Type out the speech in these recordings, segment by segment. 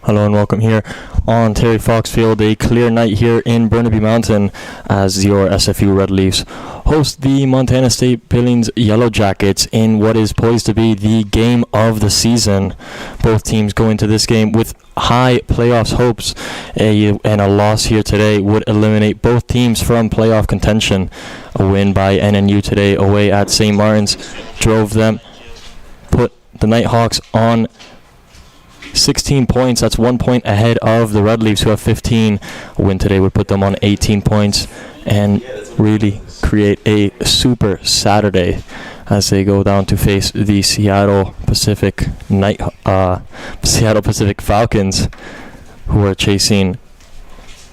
Hello and welcome here on Terry Fox Field. A clear night here in Burnaby Mountain as your SFU Red Leafs host the Montana State Billings Yellow Jackets in what is poised to be the game of the season. Both teams go into this game with high playoffs hopes, and a loss here today would eliminate both teams from playoff contention. A win by NNU today away at St. Martin's drove them, put the Nighthawks on 16 points. That's 1 point ahead of the Red Leafs, who have 15. A win today would put them on 18 points and really create a super Saturday as they go down to face the Seattle Pacific Falcons, who are chasing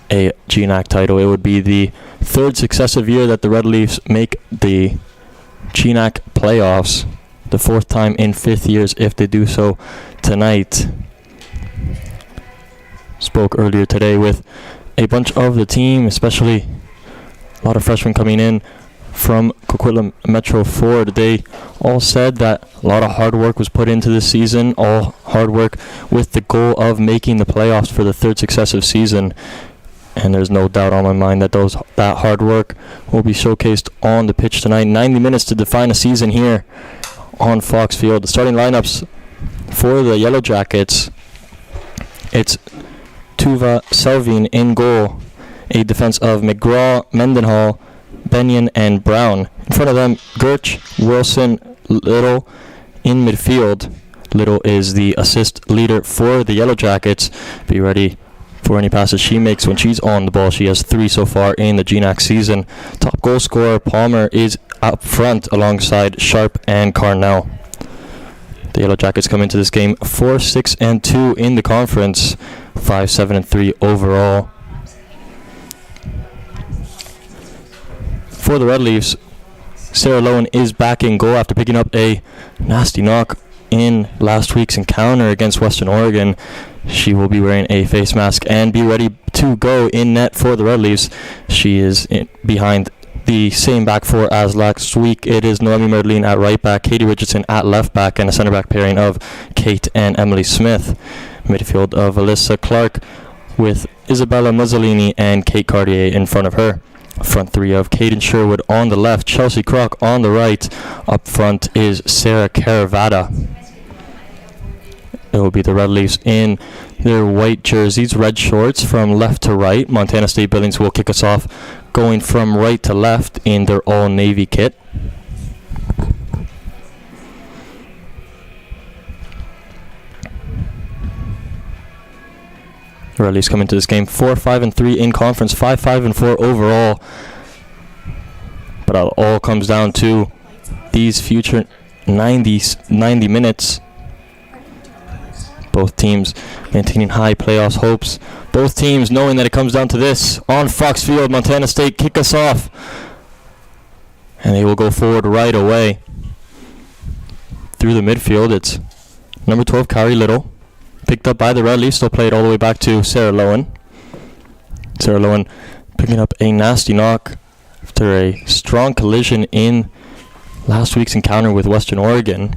a GNAC title. It would be the third successive year that the Red Leafs make the GNAC playoffs, the fourth time in 5 years if they do so tonight. Spoke earlier today with a bunch of the team, especially a lot of freshmen coming in from Coquitlam Metro Ford. They all said that a lot of hard work was put into this season, all hard work with the goal of making the playoffs for the third successive season. And there's no doubt on my mind that that hard work will be showcased on the pitch tonight. 90 minutes to define a season here on Fox Field. The starting lineups for the Yellow Jackets: it's Tuva Selvin in goal, a defense of McGraw, Mendenhall, Benyon, and Brown. In front of them, Gertch, Wilson, Little in midfield. Little is the assist leader for the Yellow Jackets. Be ready for any passes she makes when she's on the ball. She has 3 so far in the GNAC season. Top goal scorer Palmer is up front alongside Sharp and Carnell. The Yellow Jackets come into this game 4-6-2 in the conference, 5-7-3 overall. For the Red Leafs, Sarah Lowen is back in goal after picking up a nasty knock in last week's encounter against Western Oregon. She will be wearing a face mask and be ready to go in net for the Red Leafs. She is behind the same back four as last week. It is Noemi Merlin at right back, Katie Richardson at left back, and a center back pairing of Kate and Emily Smith. Midfield of Alyssa Clark with Isabella Muzzolini and Kate Cartier in front of her. Front three of Caden Sherwood on the left, Chelsea Kroc on the right. Up front is Sarah Caravata. It will be the Red Leafs in their white jerseys, red shorts from left to right. Montana State Billings will kick us off going from right to left in their all-navy kit. The Red Leafs come into this game 4-5-3 in conference, 5-5-4 overall. But it all comes down to these future 90 minutes. Both teams maintaining high playoffs hopes. Both teams knowing that it comes down to this. On Fox Field, Montana State kick us off. And they will go forward right away. Through the midfield, it's number 12, Kari Little. Picked up by the Red Leafs. They'll play it all the way back to Sarah Lowen. Sarah Lowen picking up a nasty knock after a strong collision in last week's encounter with Western Oregon.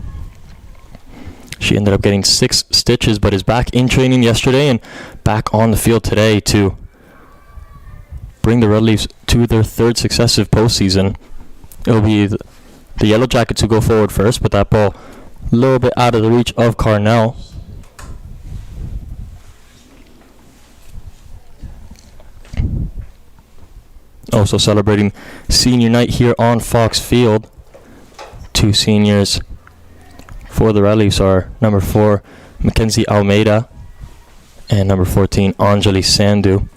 She ended up getting 6 stitches, but is back in training yesterday and back on the field today to bring the Red Leafs to their third successive postseason. It will be the Yellow Jackets who go forward first, but that ball a little bit out of the reach of Carnell. Also celebrating senior night here on Fox Field. 2 seniors for the Red Leafs are number 4, Mackenzie Almeida, and number 14, Anjali Sandhu.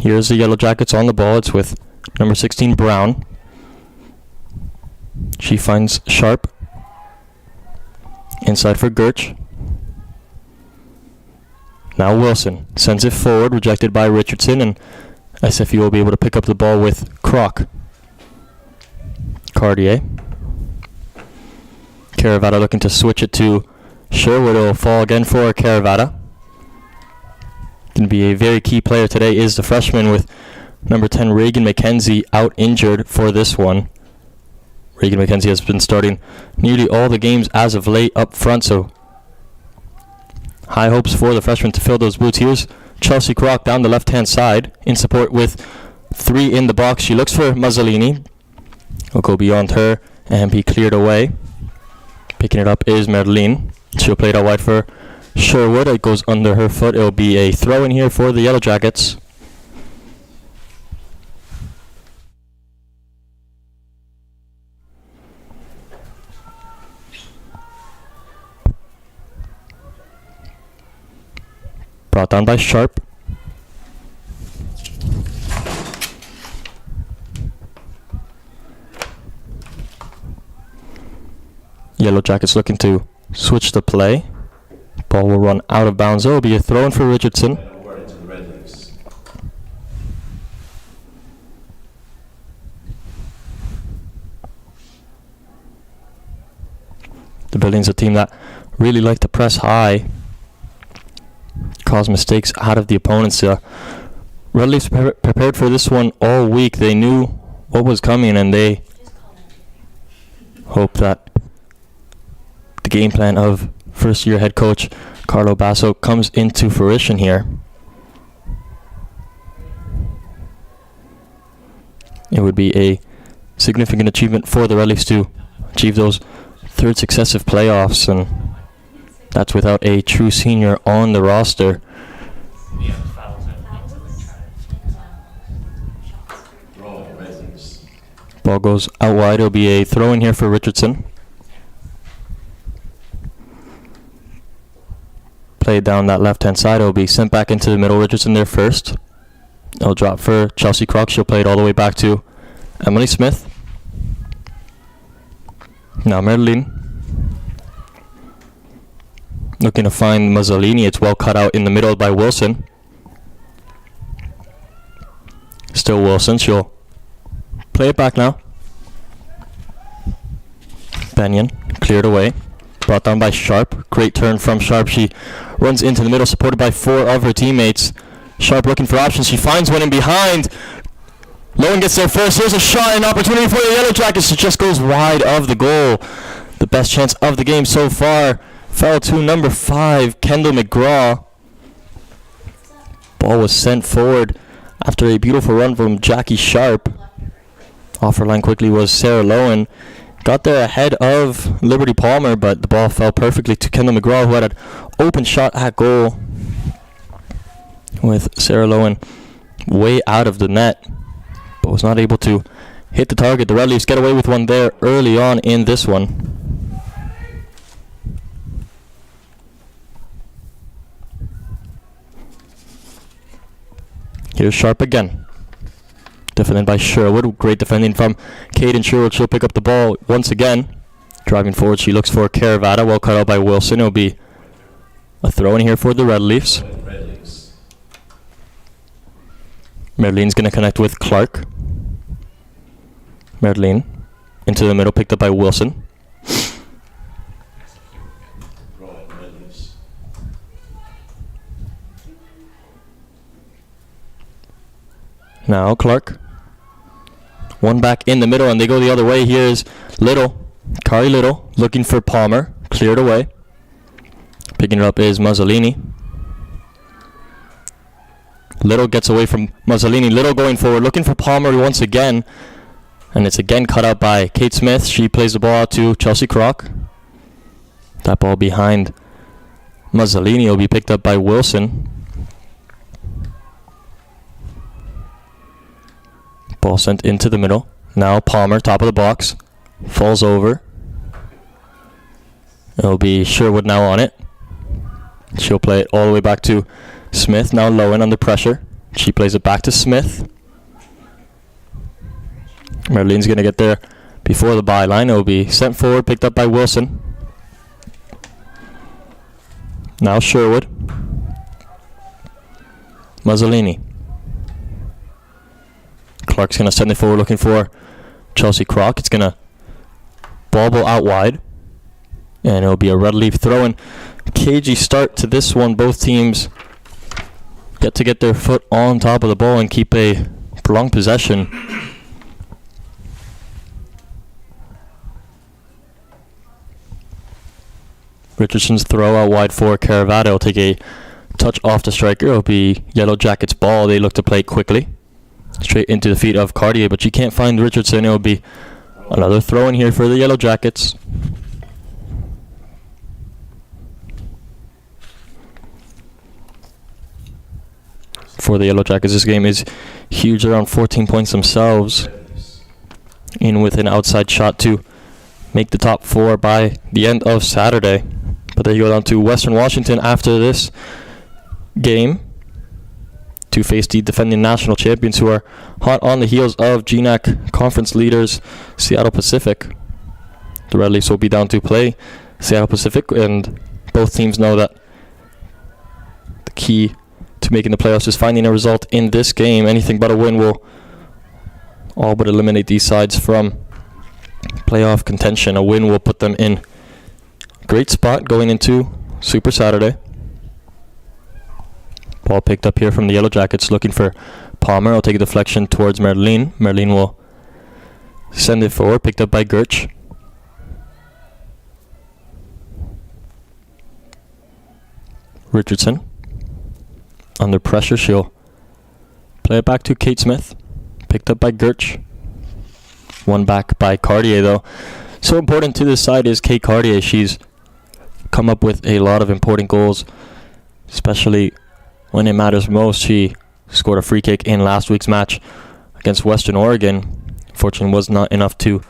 Here's the Yellow Jackets on the ball. It's with number 16, Brown. She finds Sharp. Inside for Gertch. Now Wilson sends it forward, rejected by Richardson, and SFU will be able to pick up the ball with Kroc. Cartier. Caravata looking to switch it to Sherwood. It will fall again for Caravata. Going to be a very key player today is the freshman with number 10 Reagan McKenzie out injured for this one. Regan McKenzie has been starting nearly all the games as of late up front, so high hopes for the freshman to fill those boots. Here's Chelsea Crock down the left-hand side in support with 3 in the box. She looks for Mazzolini. Will go beyond her and be cleared away. Picking it up is Merlin. She'll play it out wide for Sherwood. It goes under her foot. It'll be a throw in here for the Yellow Jackets. Brought down by Sharp. Yellow Jackets looking to switch the play. Ball will run out of bounds. It will be a throw in for Richardson. The Billings, a team that really like to press high, cause mistakes out of the opponents. Red Leafs prepared for this one all week. They knew what was coming, and they hope that the game plan of first-year head coach Carlo Basso comes into fruition here. It would be a significant achievement for the Red Leafs to achieve those third successive playoffs, and that's without a true senior on the roster. Ball goes out wide. It'll be a throw in here for Richardson. Played down that left-hand side. It'll be sent back into the middle. Richardson there first. It'll drop for Chelsea Crock. She'll play it all the way back to Emily Smith. Now Merlin. Looking to find Mazzolini. It's well cut out in the middle by Wilson. Still Wilson. She'll play it back now. Benyon cleared away. Brought down by Sharp. Great turn from Sharp. She runs into the middle, supported by 4 of her teammates. Sharp looking for options. She finds one in behind. Lowen gets there first. Here's a shot and opportunity for the Yellow Jackets. It just goes wide of the goal. The best chance of the game so far fell to number 5, Kendall McGraw. Ball was sent forward after a beautiful run from Jackie Sharp. Off her line quickly was Sarah Lowen. Got there ahead of Liberty Palmer, but the ball fell perfectly to Kendall McGraw, who had an open shot at goal with Sarah Lowen way out of the net, but was not able to hit the target. The Red Leafs get away with one there early on in this one. Here's Sharp again. Defended by Sherwood. Great defending from Caden Sherwood. She'll pick up the ball once again. Driving forward, she looks for Caravata. Well cut out by Wilson. It'll be a throw in here for the Red Leafs. Merlin's going to connect with Clark. Merlin into the middle, picked up by Wilson. Now Clark. One back in the middle, and they go the other way. Here's Little. Kari Little looking for Palmer. Cleared away. Picking it up is Mazzolini. Little gets away from Mazzolini. Little going forward, looking for Palmer once again. And it's again cut out by Kate Smith. She plays the ball out to Chelsea Crock. That ball behind Mazzolini will be picked up by Wilson. Ball sent into the middle. Now Palmer, top of the box. Falls over. It'll be Sherwood now on it. She'll play it all the way back to Smith. Now Lowen under pressure. She plays it back to Smith. Merlin's going to get there before the byline. It'll be sent forward, picked up by Wilson. Now Sherwood. Mazzolini. Clark's going to send it forward looking for Chelsea Crock. It's going to bobble out wide. And it'll be a Red Leaf throw-in. Cagey start to this one. Both teams get to get their foot on top of the ball and keep a prolonged possession. Richardson's throw out wide for Caravata. Will take a touch off the striker. It'll be Yellow Jackets' ball. They look to play quickly. Straight into the feet of Cartier, but you can't find Richardson. It'll be another throw in here for the Yellow Jackets. For the Yellow Jackets, this game is huge, around 14 points themselves. In with an outside shot to make the top 4 by the end of Saturday. But they go down to Western Washington after this game to face the defending national champions, who are hot on the heels of GNAC conference leaders Seattle Pacific. The Red Leafs will be down to play Seattle Pacific, and both teams know that the key to making the playoffs is finding a result in this game. Anything but a win will all but eliminate these sides from playoff contention. A win will put them in great spot going into Super Saturday. Ball picked up here from the Yellow Jackets, looking for Palmer. I'll take a deflection towards Merlin. Merlin will send it forward, picked up by Gertsch. Richardson under pressure. She'll play it back to Kate Smith, picked up by Gertsch. One back by Cartier, though. So important to this side is Kate Cartier. She's come up with a lot of important goals, especially when it matters most. She scored a free kick in last week's match against Western Oregon. Fortunately, was not enough to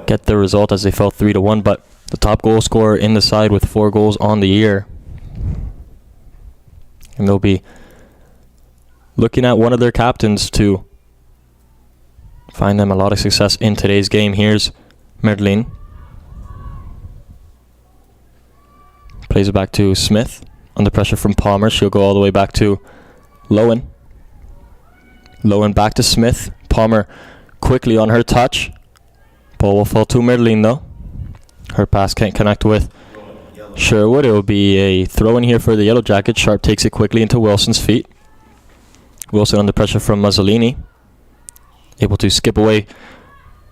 get the result as they fell 3-1, but the top goal scorer in the side with 4 goals on the year. And they'll be looking at one of their captains to find them a lot of success in today's game. Here's Merlin. Plays it back to Smith. Under pressure from Palmer. She'll go all the way back to Lowen. Lowen back to Smith. Palmer quickly on her touch. Ball will fall to Merlin, though. Her pass can't connect with Sherwood. It will be a throw in here for the Yellow Jackets. Sharp takes it quickly into Wilson's feet. Wilson under pressure from Mazzolini. Able to skip away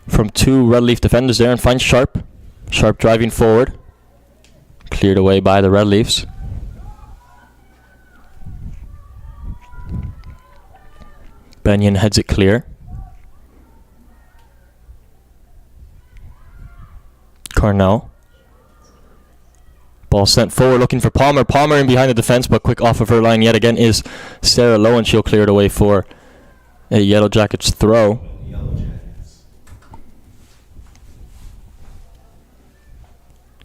from 2 Red Leaf defenders there and finds Sharp. Sharp driving forward. Cleared away by the Red Leafs. Benyon heads it clear. Carnell. Ball sent forward looking for Palmer. Palmer in behind the defense, but quick off of her line yet again is Sarah Lowe, and she'll clear it away for a Yellow Jackets throw.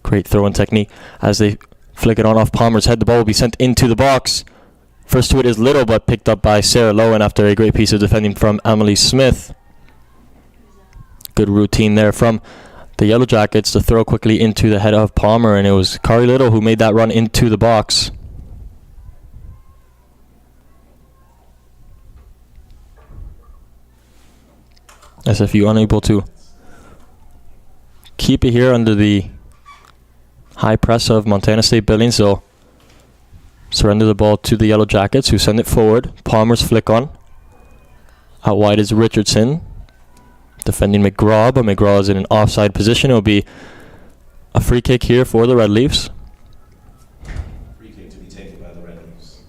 Great throwing technique as they flick it on off Palmer's head. The ball will be sent into the box. First to it is Little, but picked up by Sarah Lowen after a great piece of defending from Emily Smith. Good routine there from the Yellow Jackets to throw quickly into the head of Palmer, and it was Kari Little who made that run into the box. SFU unable to keep it here under the high press of Montana State Billings. They'll surrender the ball to the Yellow Jackets, who send it forward. Palmer's flick on. Out wide is Richardson. Defending McGraw, but McGraw is in an offside position. It'll be a free kick here for the Red Leafs. Free kick to be taken by the Red Leafs.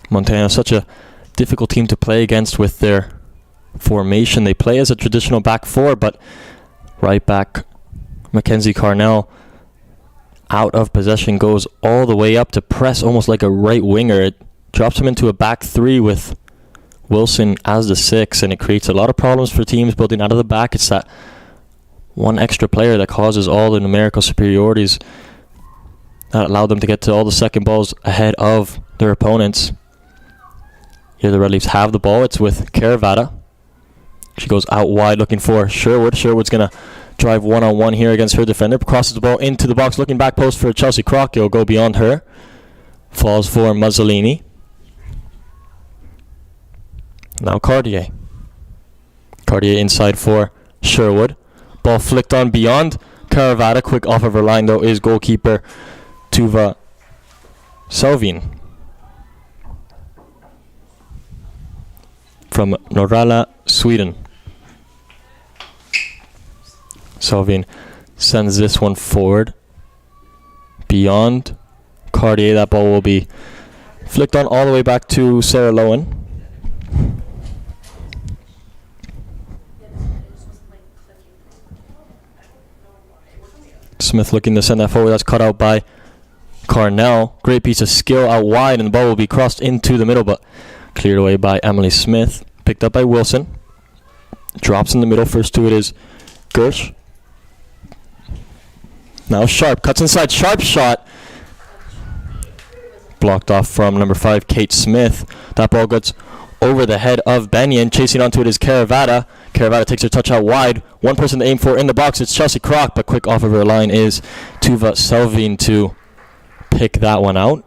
Montana, such a difficult team to play against with their formation. They play as a traditional back 4, but right back Mackenzie Carnell out of possession goes all the way up to press almost like a right winger. It drops him into a back 3 with Wilson as the 6, and it creates a lot of problems for teams building out of the back. It's that one extra player that causes all the numerical superiorities that allow them to get to all the second balls ahead of their opponents. Here the Red Leafs have the ball. It's with Caravata. She goes out wide looking for Sherwood. Sherwood's going to drive one-on-one here against her defender. Crosses the ball into the box, looking back post for Chelsea Crock. It'll go beyond her. Falls for Mazzolini. Now Cartier. Cartier inside for Sherwood. Ball flicked on beyond Caravata. Quick off of her line, though, is goalkeeper Tuva Selvin. from Norrala, Sweden. Selvin sends this one forward. Beyond Cartier, that ball will be flicked on all the way back to Sarah Lowen. Smith looking to send that forward. That's cut out by Carnell. Great piece of skill out wide, and the ball will be crossed into the middle, but cleared away by Emily Smith. Picked up by Wilson. Drops in the middle. First to it is Gersh. Now Sharp cuts inside. Sharp shot. Blocked off from number 5, Kate Smith. That ball gets over the head of Benyon. Chasing onto it is Caravata. Caravata takes her touch out wide. One person to aim for in the box. It's Chelsea Kroc, but quick off of her line is Tuva Selvin to pick that one out.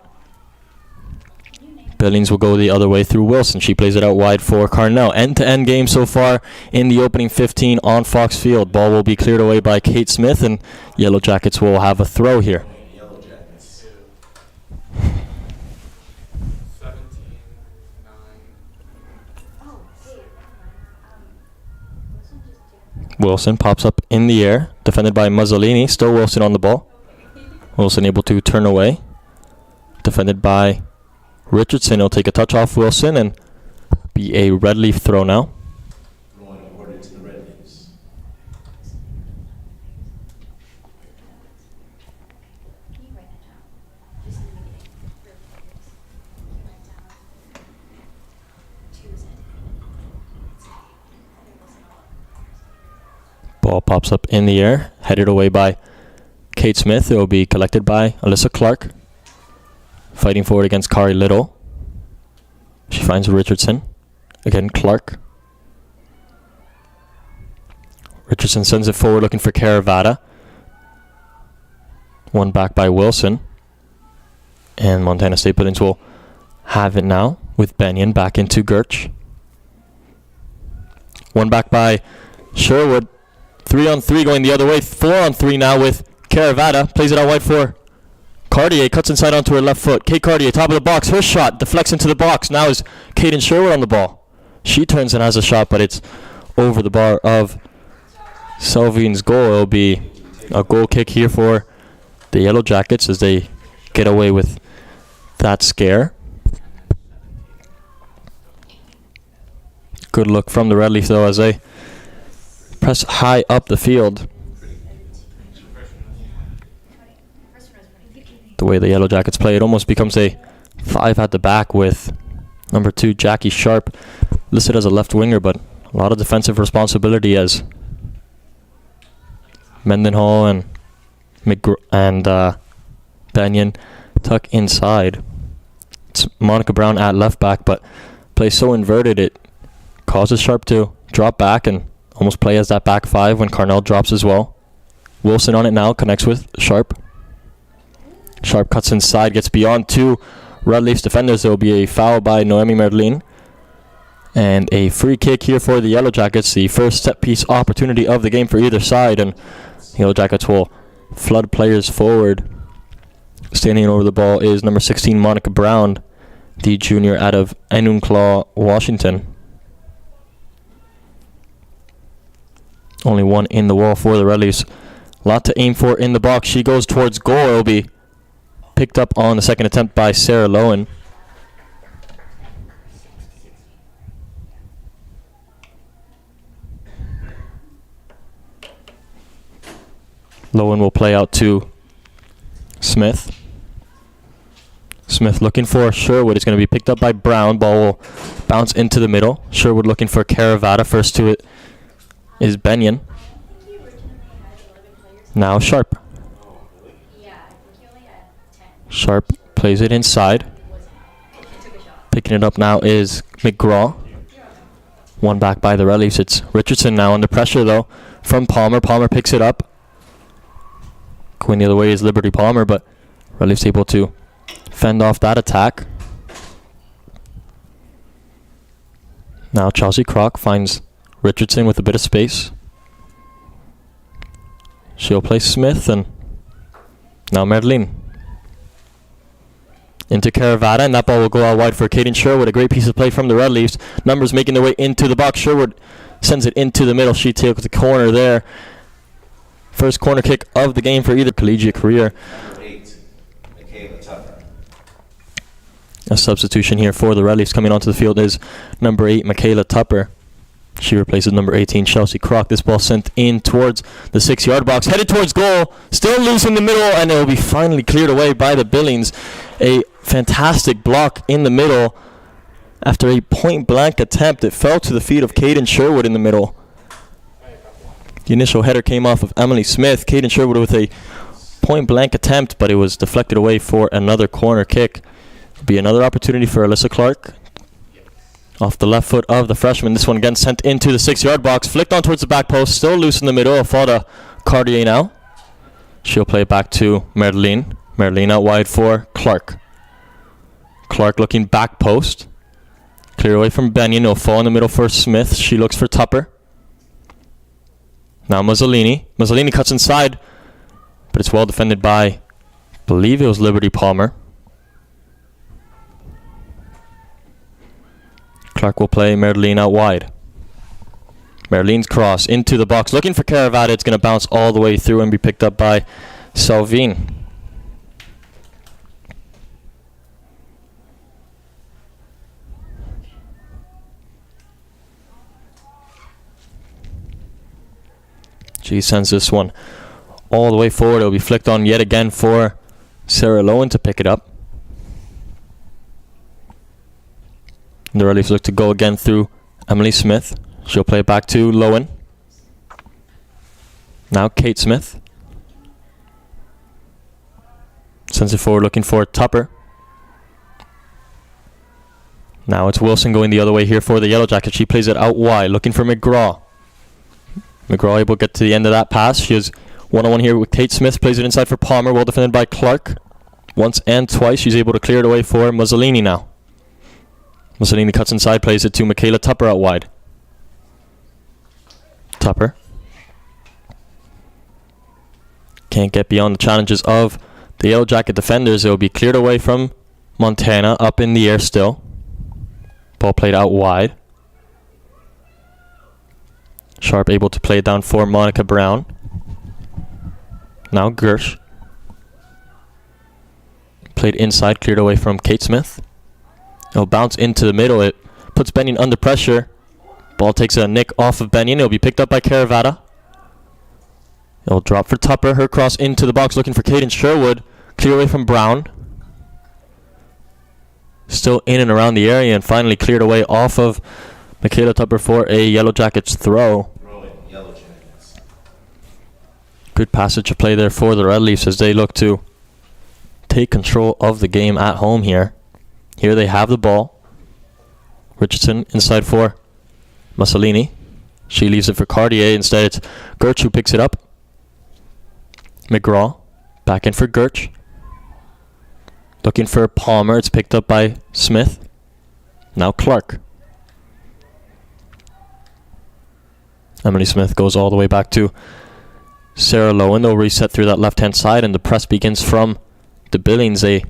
Billings will go the other way through Wilson. She plays it out wide for Carnell. End-to-end game so far in the opening 15 on Fox Field. Ball will be cleared away by Kate Smith, and Yellow Jackets will have a throw here. Wilson pops up in the air, defended by Mazzolini. Still Wilson on the ball. Wilson able to turn away. Defended by Richardson. He'll take a touch off Wilson and be a red leaf throw now. Going awarded to the Red Leafs. Ball pops up in the air, headed away by Kate Smith. It will be collected by Alyssa Clark. Fighting forward against Kari Little. She finds Richardson. Again, Clark. Richardson sends it forward looking for Caravata. One back by Wilson. And Montana State Billings will have it now with Benyon back into Gertch. One back by Sherwood. 3-on-3 going the other way. 4-on-3 now with Caravata. Plays it out wide for Cartier. Cuts inside onto her left foot. Kate Cartier, top of the box. Her shot deflects into the box. Now is Caden Sherwood on the ball. She turns and has a shot, but it's over the bar of Selvin's goal. It'll be a goal kick here for the Yellow Jackets as they get away with that scare. Good look from the Red Leaf, though, as they press high up the field. The way the Yellow Jackets play, it almost becomes a 5 at the back with number 2, Jackie Sharp, listed as a left winger, but a lot of defensive responsibility as Mendenhall and Benyon tuck inside. It's Monica Brown at left back, but plays so inverted it causes Sharp to drop back and almost play as that back 5 when Carnell drops as well. Wilson on it now, connects with Sharp. Sharp cuts inside, gets beyond 2 Red Leafs defenders. There will be a foul by Noemi Merlin. And a free kick here for the Yellow Jackets. The first set piece opportunity of the game for either side. And the Yellow Jackets will flood players forward. Standing over the ball is number 16, Monica Brown, the junior out of Enumclaw, Washington. Only one in the wall for the Red Leafs. A lot to aim for in the box. She goes towards goal. It will be picked up on the second attempt by Sarah Lowen. Lowen will play out to Smith. Smith looking for Sherwood. It's going to be picked up by Brown. Ball will bounce into the middle. Sherwood looking for Caravata. First to it is Benyon. Now Sharp. Sharp plays it inside. Picking it up now is McGraw. One back by the Red Leafs. It's Richardson now under pressure though from Palmer. Palmer picks it up. Going the other way is Liberty Palmer, but Red Leafs able to fend off that attack. Now Chelsea Kroc finds Richardson with a bit of space. She'll play Smith and now Merlin. into Caravata, and that ball will go out wide for Caden Sherwood. A great piece of play from the Red Leafs. Numbers making their way into the box. Sherwood sends it into the middle. She takes the corner there. First corner kick of the game for either collegiate career. Number 8, Michaela Tupper. A substitution here for the Red Leafs coming onto the field is number 8, Michaela Tupper. She replaces number 18, Chelsea Crock. This ball sent in towards the 6-yard box, headed towards goal, still loose in the middle, and it will be finally cleared away by the Billings. A fantastic block in the middle. After a point-blank attempt, it fell to the feet of Caden Sherwood in the middle. The initial header came off of Emily Smith. Caden Sherwood with a point-blank attempt, but it was deflected away for another corner kick. It'll be another opportunity for Alyssa Clark. Off the left foot of the freshman. This one again sent into the 6-yard box. Flicked on towards the back post. Still loose in the middle. Afada Cartier now. She'll play it back to Merlin. Merlin out wide for Clark. Clark looking back post. Clear away from Benyon. No fall in the middle for Smith. She looks for Tupper. Now Mazzolini. Mazzolini cuts inside, but it's well defended by, I believe it was Liberty Palmer. Clark will play Merlin out wide. Merlin's cross into the box. Looking for Caravata. It's going to bounce all the way through and be picked up by Salvin. She sends this one all the way forward. It'll be flicked on yet again for Sarah Lowen to pick it up. The Red Leafs look to go again through Emily Smith. She'll play it back to Lowen. Now Kate Smith. Sends it forward looking for Tupper. Now it's Wilson going the other way here for the Yellow Jackets. She plays it out wide looking for McGraw. McGraw able to get to the end of that pass. She has one-on-one here with Kate Smith. Plays it inside for Palmer. Well defended by Clark. Once and twice. She's able to clear it away for Mazzolini now. Mazzolini cuts inside. Plays it to Michaela Tupper out wide. Tupper. Can't get beyond the challenges of the Yellow Jacket defenders. It will be cleared away from Montana. Up in the air still. Ball played out wide. Sharp able to play it down for Monica Brown. Now Gersh. Played inside, cleared away from Kate Smith. It'll bounce into the middle. It puts Benyon under pressure. Ball takes a nick off of Benyon. It'll be picked up by Caravata. It'll drop for Tupper. Her cross into the box looking for Caden Sherwood. Clear away from Brown. Still in and around the area and finally cleared away off of Michaela Tupper for a Yellow Jackets throw. Yellow Jackets. Good passage of play there for the Red Leafs as they look to take control of the game at home here. Here they have the ball. Richardson inside for Mussolini. She leaves it for Cartier. Instead it's Gertz who picks it up. McGraw back in for Gertz. Looking for Palmer. It's picked up by Smith. Now Clark. Emily Smith goes all the way back to Sarah Lowen. They'll reset through that left-hand side, and the press begins from the Billings. They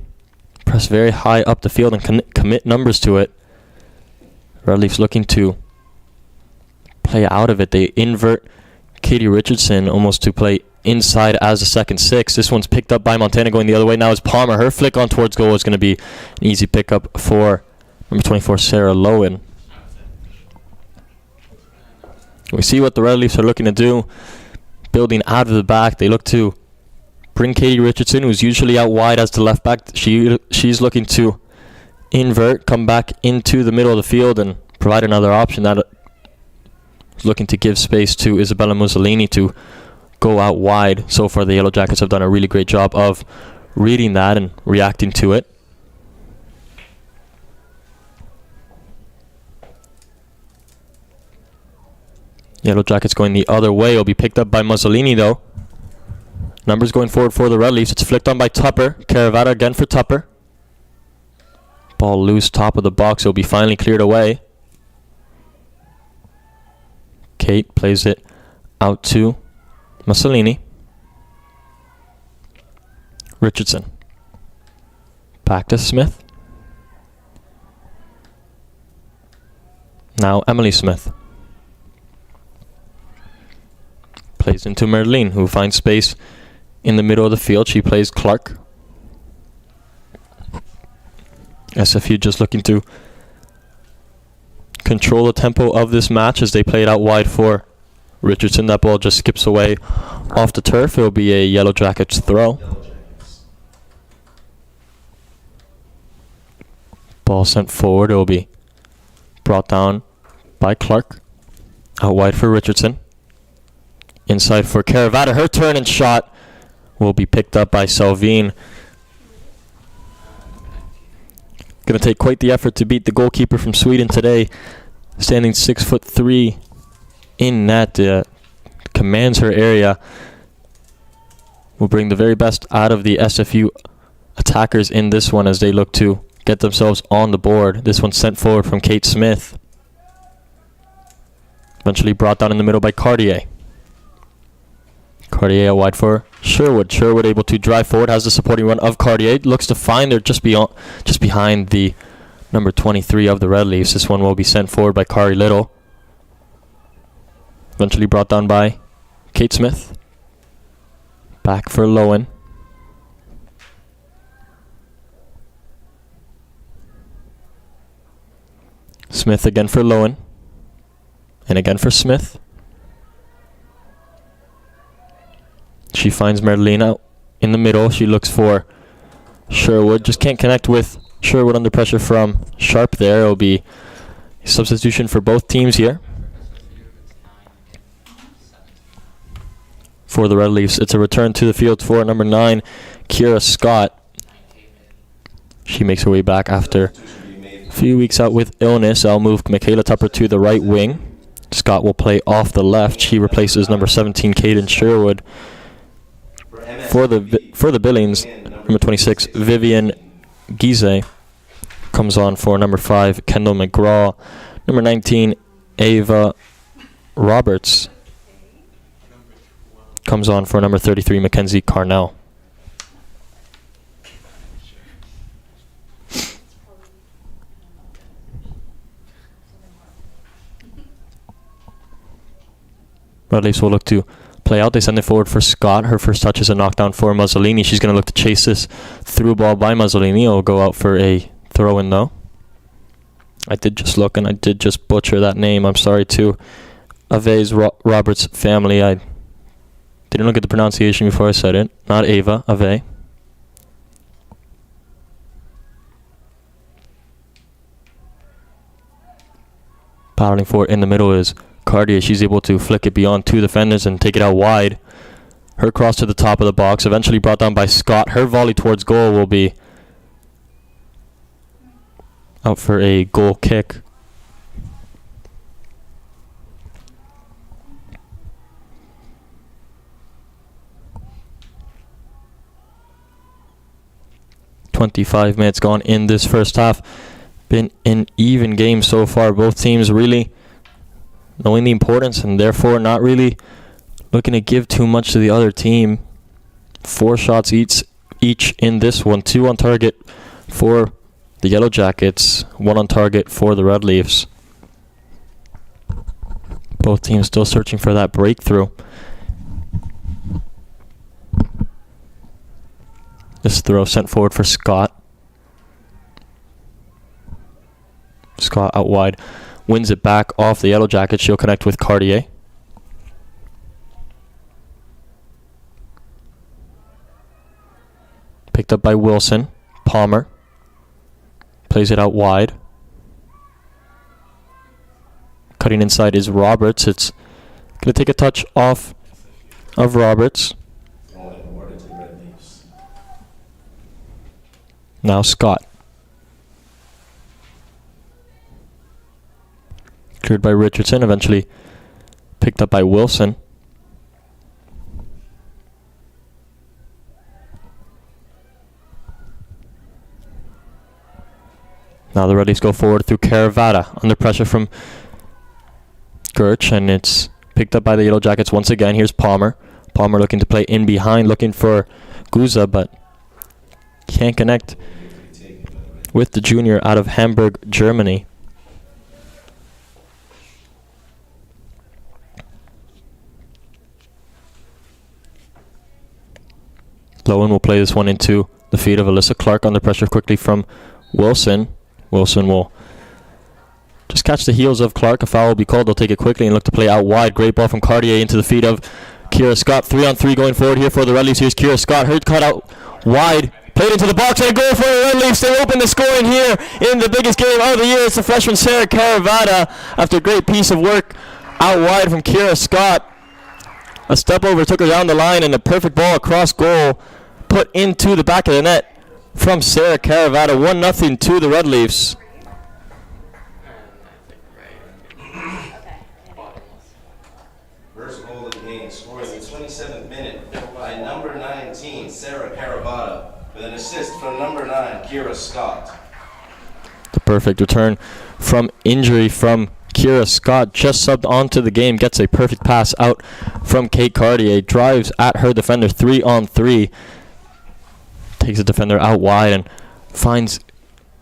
press very high up the field and commit numbers to it. Red Leafs looking to play out of it. They invert Katie Richardson almost to play inside as a second six. This one's picked up by Montana going the other way. Now is Palmer. Her flick on towards goal is going to be an easy pickup for number 24, Sarah Lowen. We see what the Red Leafs are looking to do. Building out of the back. They look to bring Katie Richardson, who's usually out wide as the left back. She's looking to invert, come back into the middle of the field and provide another option. That is looking to give space to Isabella Mussolini to go out wide. So far the Yellow Jackets have done a really great job of reading that and reacting to it. Yellow Jackets going the other way. It'll be picked up by Mussolini though. Numbers going forward for the Red Leafs. It's flicked on by Tupper. Caravata again for Tupper. Ball loose top of the box. It'll be finally cleared away. Kate plays it out to Mussolini. Richardson. Back to Smith. Now Emily Smith. Plays into Merlene, who finds space in the middle of the field. She plays Clark. SFU just looking to control the tempo of this match as they play it out wide for Richardson. That ball just skips away off the turf. It will be a Yellow Jackets throw. Ball sent forward. It will be brought down by Clark. Out wide for Richardson. Inside for Caravata. Her turn and shot will be picked up by Salvine. Going to take quite the effort to beat the goalkeeper from Sweden today. Standing 6'3" in net. Commands her area. Will bring the very best out of the SFU attackers in this one as they look to get themselves on the board. This one sent forward from Kate Smith. Eventually brought down in the middle by Cartier. Cartier out wide for Sherwood. Sherwood able to drive forward, has the supporting run of Cartier. Looks to find her just behind the number 23 of the Red Leafs. This one will be sent forward by Kari Little. Eventually brought down by Kate Smith. Back for Lowen. Smith again for Lowen. And again for Smith. She finds Merlene out in the middle. She looks for Sherwood. Just can't connect with Sherwood under pressure from Sharp there. It'll be a substitution for both teams here. For the Red Leafs, it's a return to the field for number 9, Kira Scott. She makes her way back after a few weeks out with illness. I'll move Michaela Tupper to the right wing. Scott will play off the left. She replaces number 17, Caden Sherwood. For the Billings, number 26, Vivian Gize comes on for number 5, Kendall McGraw. Number 19, Ava Roberts comes on for number 33, Mackenzie Carnell. Red Leafs will look to play out. They send it forward for Scott. Her first touch is a knockdown for Mazzolini. She's going to look to chase this through ball by Mazzolini. It'll go out for a throw-in, though. I did just look, and I did just butcher that name. I'm sorry to Ave's Roberts family. I didn't look at the pronunciation before I said it. Not Ava, Ave. Paddling for it in the middle is Cartier. She's able to flick it beyond 2 defenders and take it out wide. Her cross to the top of the box, eventually brought down by Scott. Her volley towards goal will be out for a goal kick. "25 minutes gone in this first half. Been an even game so far. Both teams really knowing the importance and therefore not really looking to give too much to the other team. 4 shots each in this one. 2 on target for the Yellow Jackets. 1 on target for the Red Leafs. Both teams still searching for that breakthrough. This throw sent forward for Scott. Scott out wide. Wins it back off the Yellow Jackets. She'll connect with Cartier. Picked up by Wilson. Palmer plays it out wide. Cutting inside is Roberts. It's going to take a touch off of Roberts. Now Scott. Cleared by Richardson, eventually picked up by Wilson. Now the Red Leafs go forward through Caravata. Under pressure from Gertch, and it's picked up by the Yellow Jackets once again. Here's Palmer. Palmer looking to play in behind, looking for Guza, but can't connect with the junior out of Hamburg, Germany. Lowen will play this one into the feet of Alyssa Clark under pressure quickly from Wilson. Wilson will just catch the heels of Clark. A foul will be called. They'll take it quickly and look to play out wide. Great ball from Cartier into the feet of Kira Scott. 3-on-3 going forward here for the Red Leafs. Here's Kira Scott. Her cut out wide. Played into the box and a goal for the Red Leafs. They open the scoring here in the biggest game of the year. It's the freshman Sarah Caravata after a great piece of work out wide from Kira Scott. A step over took her down the line and a perfect ball across goal put into the back of the net from Sarah Caravata. 1-0 to the Red Leafs. First goal of the game, scored in the 27th minute by number 19, Sarah Caravata, with an assist from number 9, Kira Scott. The perfect return from injury from Kira Scott, just subbed onto the game, gets a perfect pass out from Kate Cartier, drives at her defender 3-on-3, takes the defender out wide and finds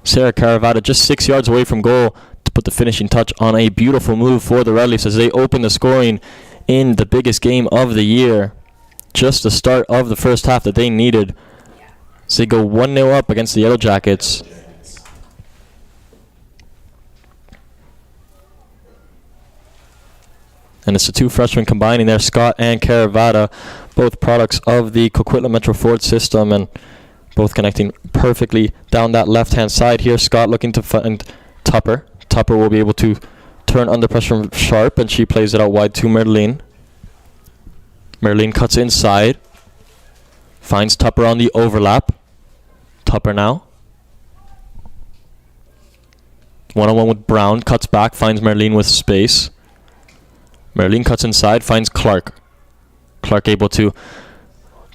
Sarah Caravata just 6 yards away from goal to put the finishing touch on a beautiful move for the Red Leafs as they open the scoring in the biggest game of the year. Just the start of the first half that they needed. So they go 1-0 up against the Yellow Jackets. And it's the two freshmen combining there, Scott and Caravata, both products of the Coquitlam Metro Ford system and both connecting perfectly down that left-hand side here. Scott looking to find Tupper. Tupper will be able to turn under pressure from Sharp, and she plays it out wide to Merlene. Merlene cuts inside, finds Tupper on the overlap. Tupper now. One-on-one with Brown, cuts back, finds Merlene with space. Merlene cuts inside, finds Clark. Clark able to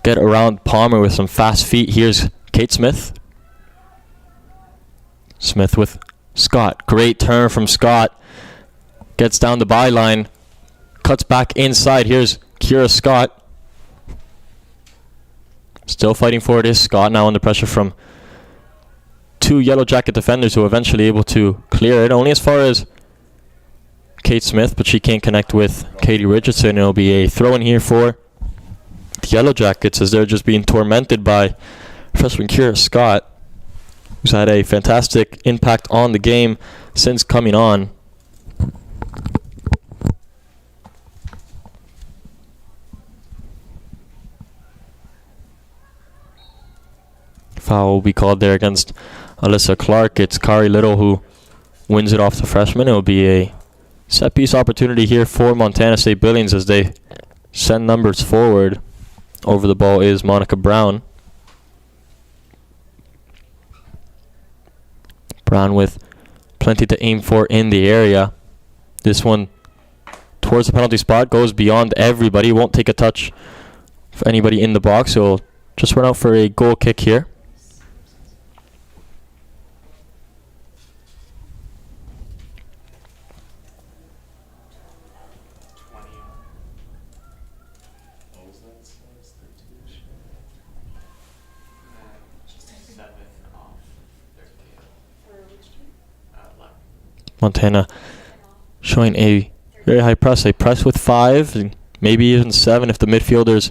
get around Palmer with some fast feet. Here's Kate Smith. Smith with Scott. Great turn from Scott. Gets down the byline. Cuts back inside. Here's Kira Scott. Still fighting for it is Scott, now under pressure from two Yellow Jacket defenders who are eventually able to clear it. Only as far as Kate Smith, but she can't connect with Katie Richardson. It'll be a throw in here for the Yellow Jackets as they're just being tormented by freshman Kira Scott, who's had a fantastic impact on the game since coming on. Foul will be called there against Alyssa Clark. It's Kari Little who wins it off the freshman. It will be a set piece opportunity here for Montana State Billings as they send numbers forward. Over the ball is Monica Brown. Brown with plenty to aim for in the area. This one towards the penalty spot, goes beyond everybody. Won't take a touch for anybody in the box. So it'll just run out for a goal kick here. Montana showing a very high press. They press with 5, and maybe even 7 if the midfielders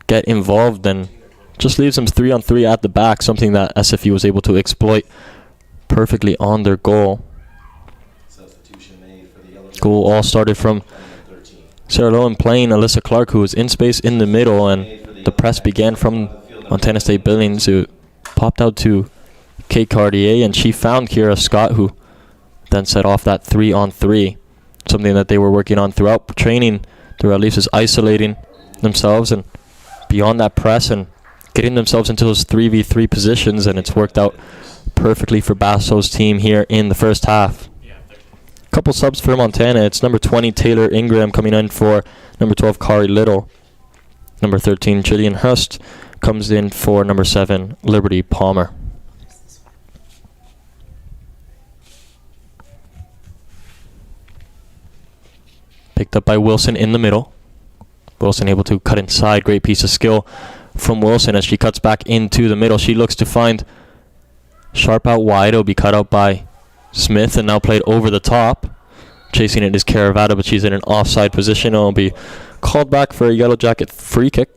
get involved, and just leaves them 3-on-3 at the back, something that SFU was able to exploit perfectly on their goal. Goal all started from Sarah Lowen playing Alyssa Clark, who was in space in the middle, and the press began from Montana State Billings, who popped out to Kate Cartier, and she found Kira Scott, who then set off that 3-on-3, something that they were working on throughout training. The Red Leafs is isolating themselves and beyond that press and getting themselves into those 3v3 positions, and it's worked out perfectly for Basso's team here in the first half. Couple subs for Montana. It's number 20 Taylor Ingram coming in for number 12 Kari Little. Number 13 Jillian Hurst comes in for number 7 Liberty Palmer. Picked up by Wilson in the middle. Wilson able to cut inside. Great piece of skill from Wilson as she cuts back into the middle. She looks to find Sharp out wide. It'll be cut out by Smith and now played over the top. Chasing it is Caravata, but she's in an offside position. It'll be called back for a Yellow Jacket free kick.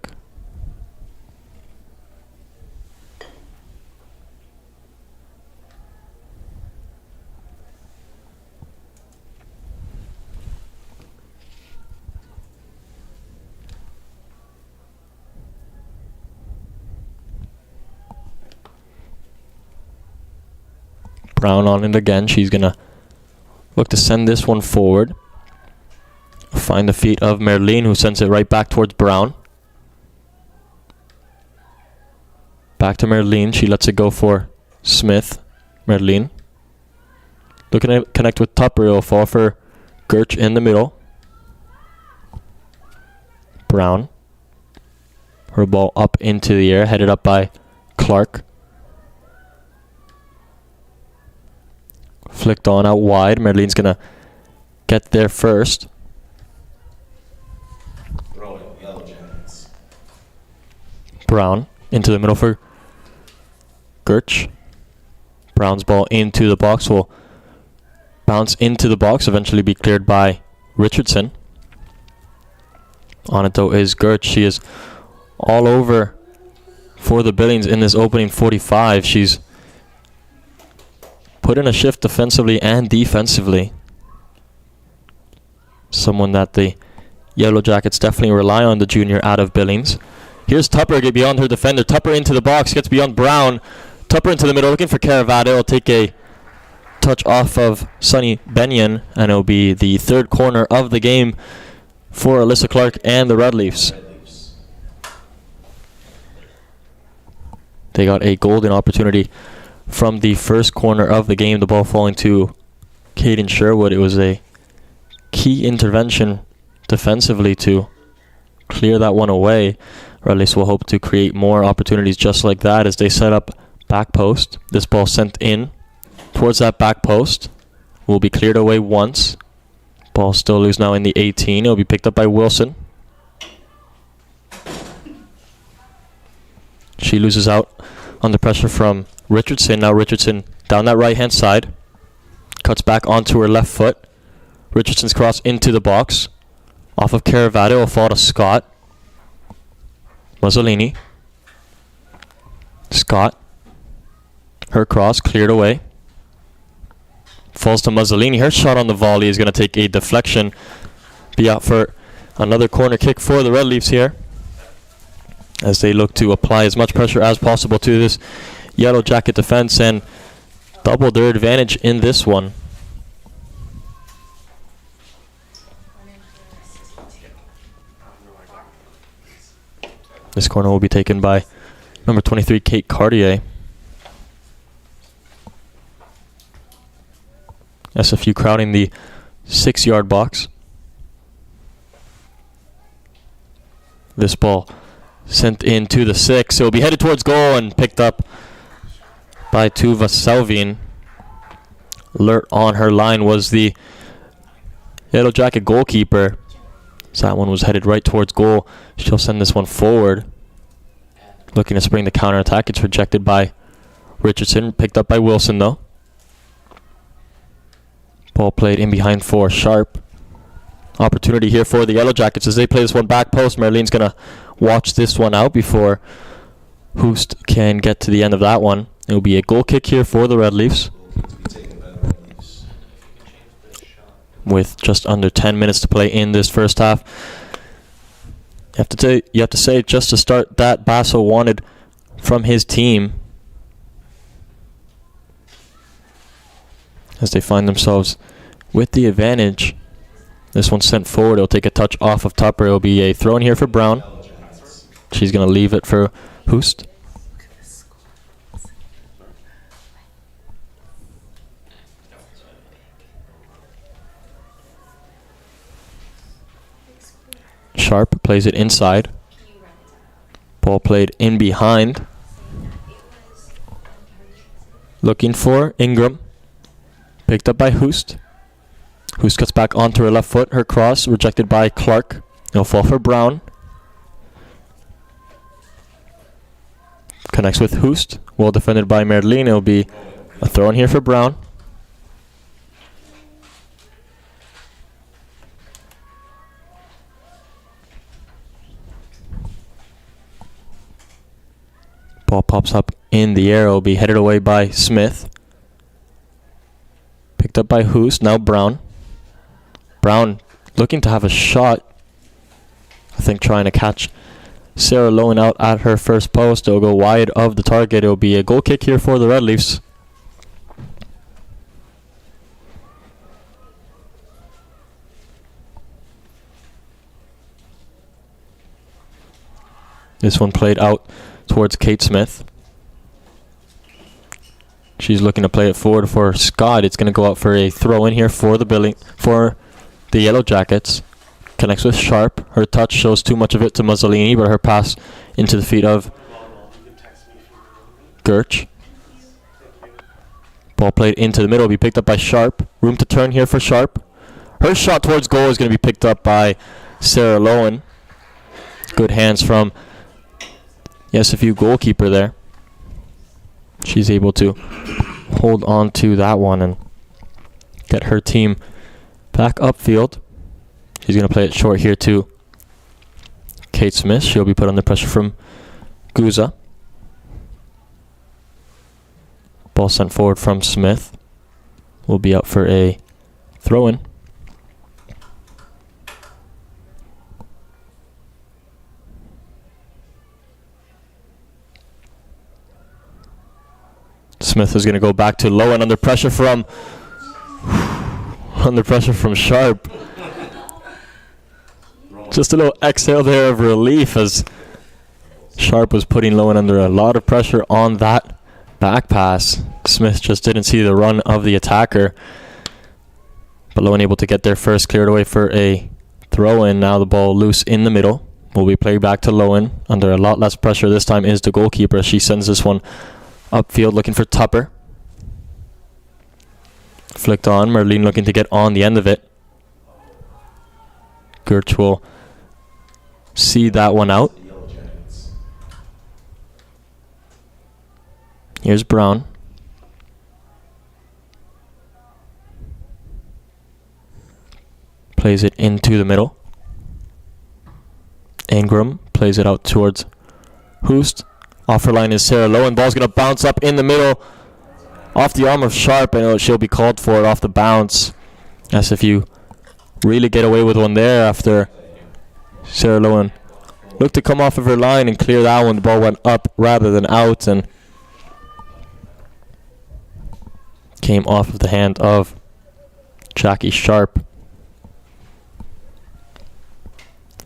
Brown on it again. She's going to look to send this one forward. Find the feet of Merlene, who sends it right back towards Brown. Back to Merlene. She lets it go for Smith. Merlene. Looking to connect with Tupper. It'll fall for Gertch in the middle. Brown. Her ball up into the air, headed up by Clark. Flicked on out wide. Merlene's going to get there first. Yellow Jackets. Brown into the middle for Gertch. Brown's ball into the box will bounce into the box, eventually be cleared by Richardson. On it though is Gertch. She is all over for the Billings in this opening 45. She's put in a shift defensively and defensively. Someone that the Yellow Jackets definitely rely on, the junior out of Billings. Here's Tupper, get beyond her defender. Tupper into the box, gets beyond Brown. Tupper into the middle, looking for Caravata. It'll take a touch off of Sunny Benyon, and it'll be the third corner of the game for Alyssa Clark and the Red Leafs. They got a golden opportunity from the first corner of the game, the ball falling to Caden Sherwood. It was a key intervention defensively to clear that one away, or at least we'll hope to create more opportunities just like that as they set up back post. This ball sent in towards that back post. Will be cleared away once. Ball still loose now in the 18. It'll be picked up by Wilson. She loses out under pressure from Richardson. Now Richardson down that right hand side. Cuts back onto her left foot. Richardson's cross into the box. Off of Caravata will fall to Scott. Mussolini. Scott. Her cross cleared away. Falls to Mussolini. Her shot on the volley is going to take a deflection. Be out for another corner kick for the Red Leafs here, as they look to apply as much pressure as possible to this Yellow Jacket defense and double their advantage in this one. This corner will be taken by number 23, Kate Cartier. SFU crowding the 6-yard box. This ball sent into the 6. It will be headed towards goal and picked up by Tuva Selvin. Alert on her line was the Yellow Jacket goalkeeper. So that one was headed right towards goal. She'll send this one forward. Looking to spring the counterattack. It's rejected by Richardson. Picked up by Wilson though. Ball played in behind for Sharp. Opportunity here for the Yellow Jackets as they play this one back post. Marlene's going to watch this one out before Hoost can get to the end of that one. It will be a goal kick here for the Red Leafs, with just under 10 minutes to play in this first half. You have to say just to start that Basso wanted from his team, as they find themselves with the advantage. This one's sent forward. It'll take a touch off of Tupper. It'll be a throw in here for Brown. She's going to leave it for Hoost. Sharp plays it inside. Ball played in behind. Looking for Ingram. Picked up by Hoost. Hoost cuts back onto her left foot. Her cross rejected by Clark. It'll fall for Brown. Connects with Hoost. Well defended by Merlene. It'll be A throw in here for Brown. Ball pops up in the air. It'll be headed away by Smith. Picked up by Hoos. Now Brown. Brown looking to have a shot. I think trying to catch Sarah Lowen out at her first post. It'll go wide of the target. It'll be a goal kick here for the Red Leafs. This one played out towards Kate Smith. She's looking to play it forward for Scott. It's going to go out for a throw in here for the Yellow Jackets. Connects with Sharp. Her touch shows too much of it to Mussolini, but her pass into the feet of Gertch. Ball played into the middle. Will be picked up by Sharp. Room to turn here for Sharp. Her shot towards goal is going to be picked up by Sarah Lowen. Good hands from the SFU goalkeeper there. She's able to hold on to that one and get her team back upfield. She's going to play it short here to Kate Smith. She'll be put under pressure from Guza. Ball sent forward from Smith. Will be out for a throw-in. Smith is going to go back to Lowen under pressure from Sharp. Just a little exhale there of relief as Sharp was putting Lowen under a lot of pressure on that back pass. Smith just didn't see the run of the attacker. But Lowen able to get there first, cleared away for a throw-in. Now the ball loose in the middle. Will be played back to Lowen under a lot less pressure. This time is the goalkeeper. She sends this one upfield looking for Tupper. Flicked on. Merlin looking to get on the end of it. Gertch will see that one out. Here's Brown. Plays it into the middle. Ingram plays it out towards Hoost. Off her line is Sarah Lowen. Ball's going to bounce up in the middle. Off the arm of Sharp, and she'll be called for it off the bounce. SFU really get away with one there after Sarah Lowen looked to come off of her line and clear that one. The ball went up rather than out and came off of the hand of Jackie Sharp.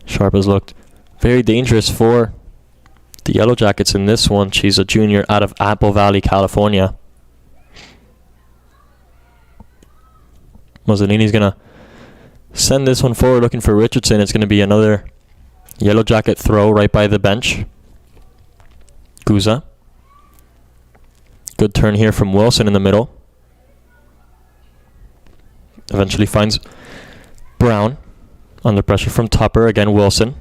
Sharp has looked very dangerous for the Yellow Jackets in this one. She's a junior out of Apple Valley, California. Mussolini's going to send this one forward looking for Richardson. It's going to be another Yellow Jacket throw right by the bench. Guza. Good turn here from Wilson in the middle. Eventually finds Brown. Under pressure from Tupper. Again, Wilson.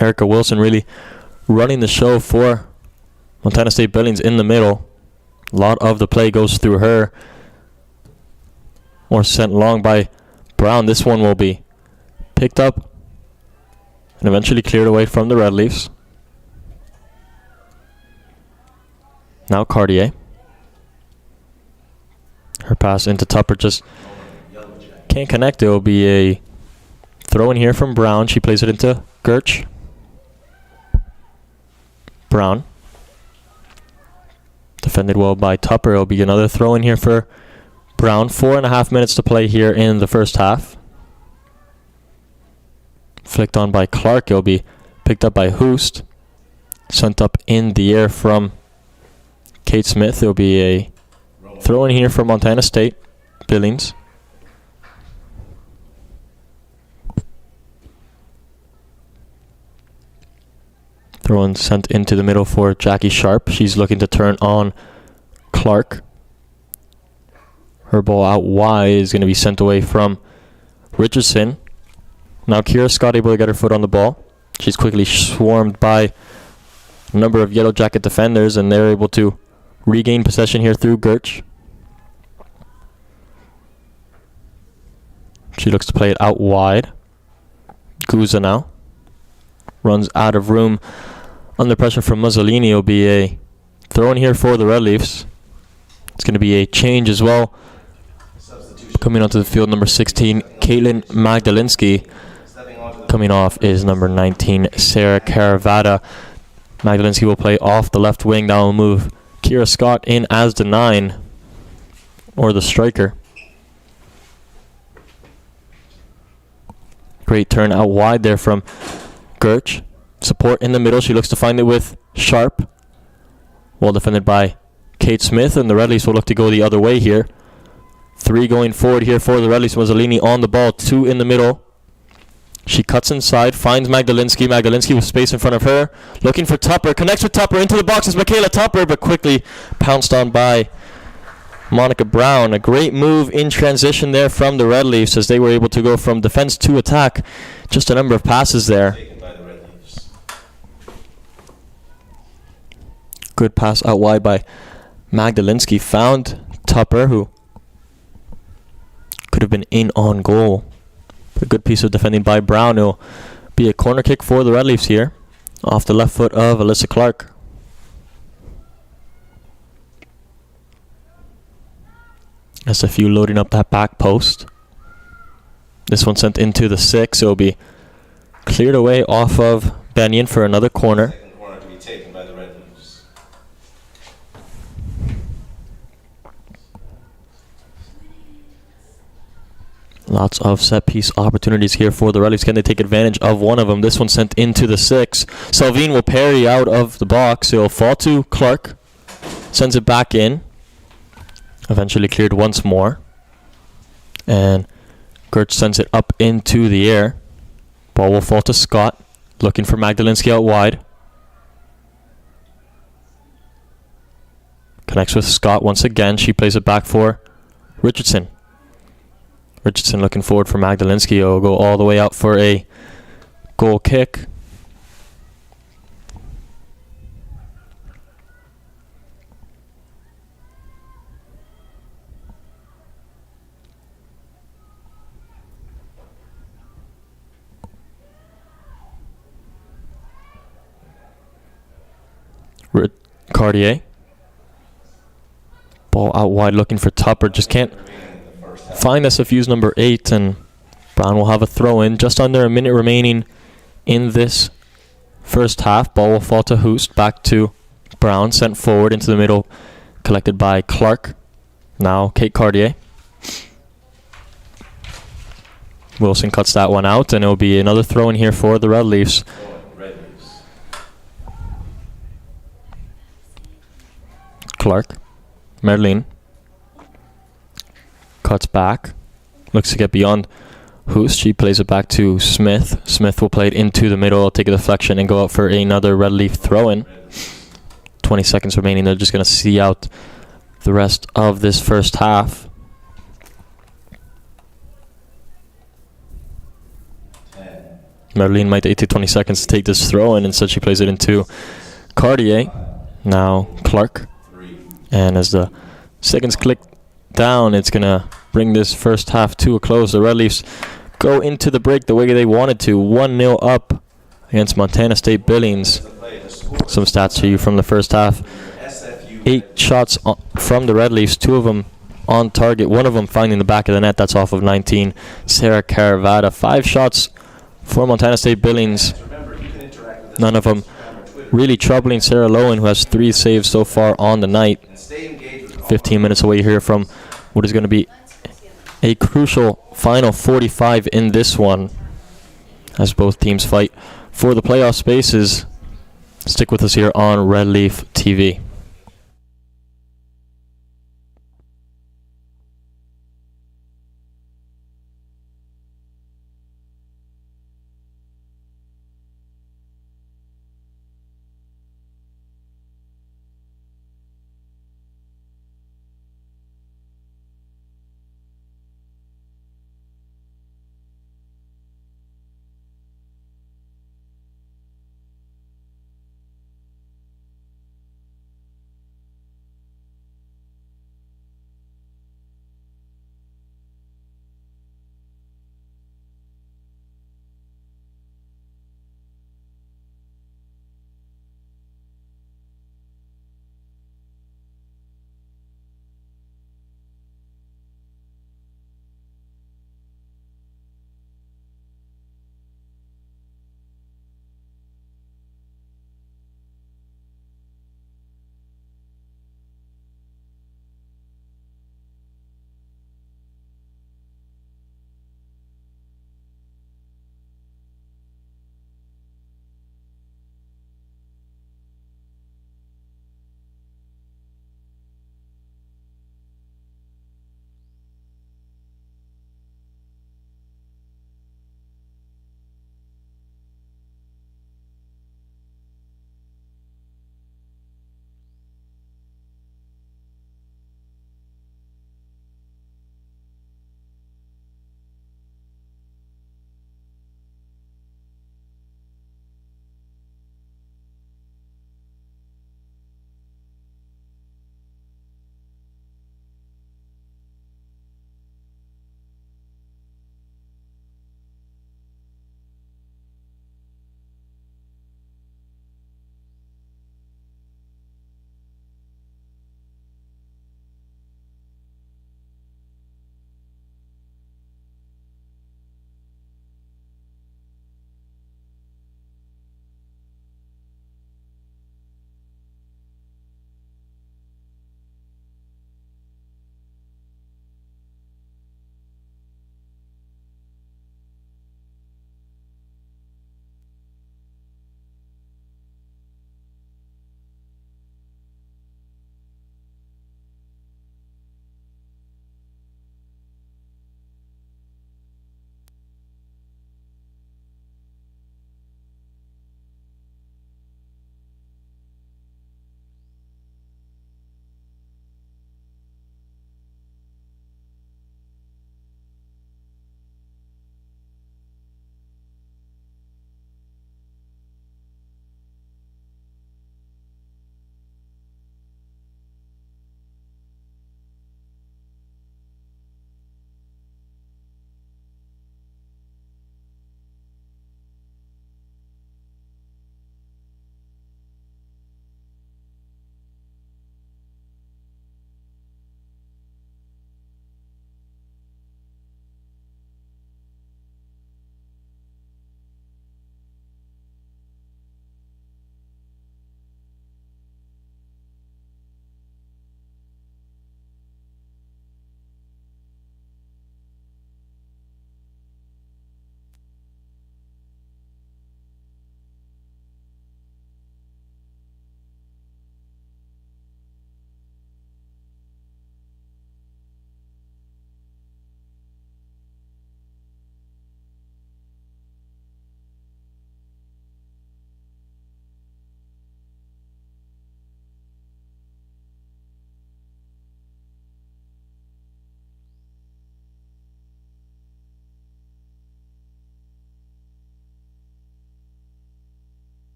Erica Wilson really running the show for Montana State Billings in the middle. A lot of the play goes through her or sent long by Brown. This one will be picked up and eventually cleared away from the Red Leafs. Now Cartier. Her pass into Tupper just can't connect. It will be a throw in here from Brown. She plays it into Gertch. Brown. Defended well by Tupper. It'll be another throw in here for Brown. 4.5 minutes to play here in the first half. Flicked on by Clark. It'll be picked up by Hoost. Sent up in the air from Kate Smith. It'll be a throw in here for Montana State Billings. Throw in sent into the middle for Jackie Sharp. She's looking to turn on Clark. Her ball out wide is going to be sent away from Richardson. Now Kira Scott able to get her foot on the ball. She's quickly swarmed by a number of Yellow Jacket defenders, and they're able to regain possession here through Gertz. She looks to play it out wide. Guza now runs out of room under pressure from Mussolini. It'll be a throw in here for the Red Leafs. It's going to be a change as well. Coming onto the field, number 16, Caitlin Magdalinski. Coming off is number 19, Sarah Caravata. Magdalinski will play off the left wing. Now will move Kira Scott in as the 9, or the striker. Great turn out wide there from Gertz. Support in the middle. She looks to find it with Sharp. Well defended by Kate Smith, and the Red Leafs will look to go the other way here. 3 going forward here for the Red Leafs. Mussolini on the ball, 2 in the middle. She cuts inside, finds Magdalinski. Magdalinski with space in front of her, looking for Tupper. Connects with Tupper into the box. It's Michaela Tupper, but quickly pounced on by Monica Brown. A great move in transition there from the Red Leafs as they were able to go from defense to attack. Just a number of passes there. Good pass out wide by Magdalinski. Found Tupper, who could have been in on goal. A good piece of defending by Brown. It'll be a corner kick for the Red Leafs here, off the left foot of Alyssa Clark. SFU loading up that back post. This one sent into the 6. It'll be cleared away off of Benyon for another corner. Second corner to be taken by the Red Leafs. Lots of set piece opportunities here for the Red Leafs. Can they take advantage of one of them? This one sent into the 6. Salvine will parry out of the box. It'll fall to Clark. Sends it back in. Eventually cleared once more. And Gertz sends it up into the air. Ball will fall to Scott. Looking for Magdalinski out wide. Connects with Scott once again. She plays it back for Richardson. Richardson looking forward for Magdalinski. It'll go all the way out for a goal kick. Cartier. Ball out wide looking for Tupper. Just can't find SFU's number 8, and Brown will have a throw in. Just under a minute remaining in this first half. Ball will fall to Hoost. Back to Brown. Sent forward into the middle. Collected by Clark. Now Kate Cartier. Wilson cuts that one out, and it will be another throw in here for the Red Leafs. Clark. Merlin. Cuts back. Looks to get beyond Hoost. She plays it back to Smith. Smith will play it into the middle, take a deflection, and go out for another Red Leaf throw-in. 20 seconds remaining. They're just going to see out the rest of this first half. Merlin might take 20 seconds to take this throw-in. Instead, she plays it into Cartier. Now Clark. And as the seconds click down, it's going to bring this first half to a close. The Red Leafs go into the break the way they wanted to. 1-0 up against Montana State Billings. Some stats for you from the first half. 8 shots from the Red Leafs, 2 of them on target, 1 of them finding the back of the net. That's off of 19, Sarah Caravata. 5 shots for Montana State Billings. None of them really troubling Sarah Lowen, who has 3 saves so far on the night. 15 minutes away here from what is going to be a crucial final 45 in this one, as both teams fight for the playoff spaces. Stick with us here on Red Leaf TV.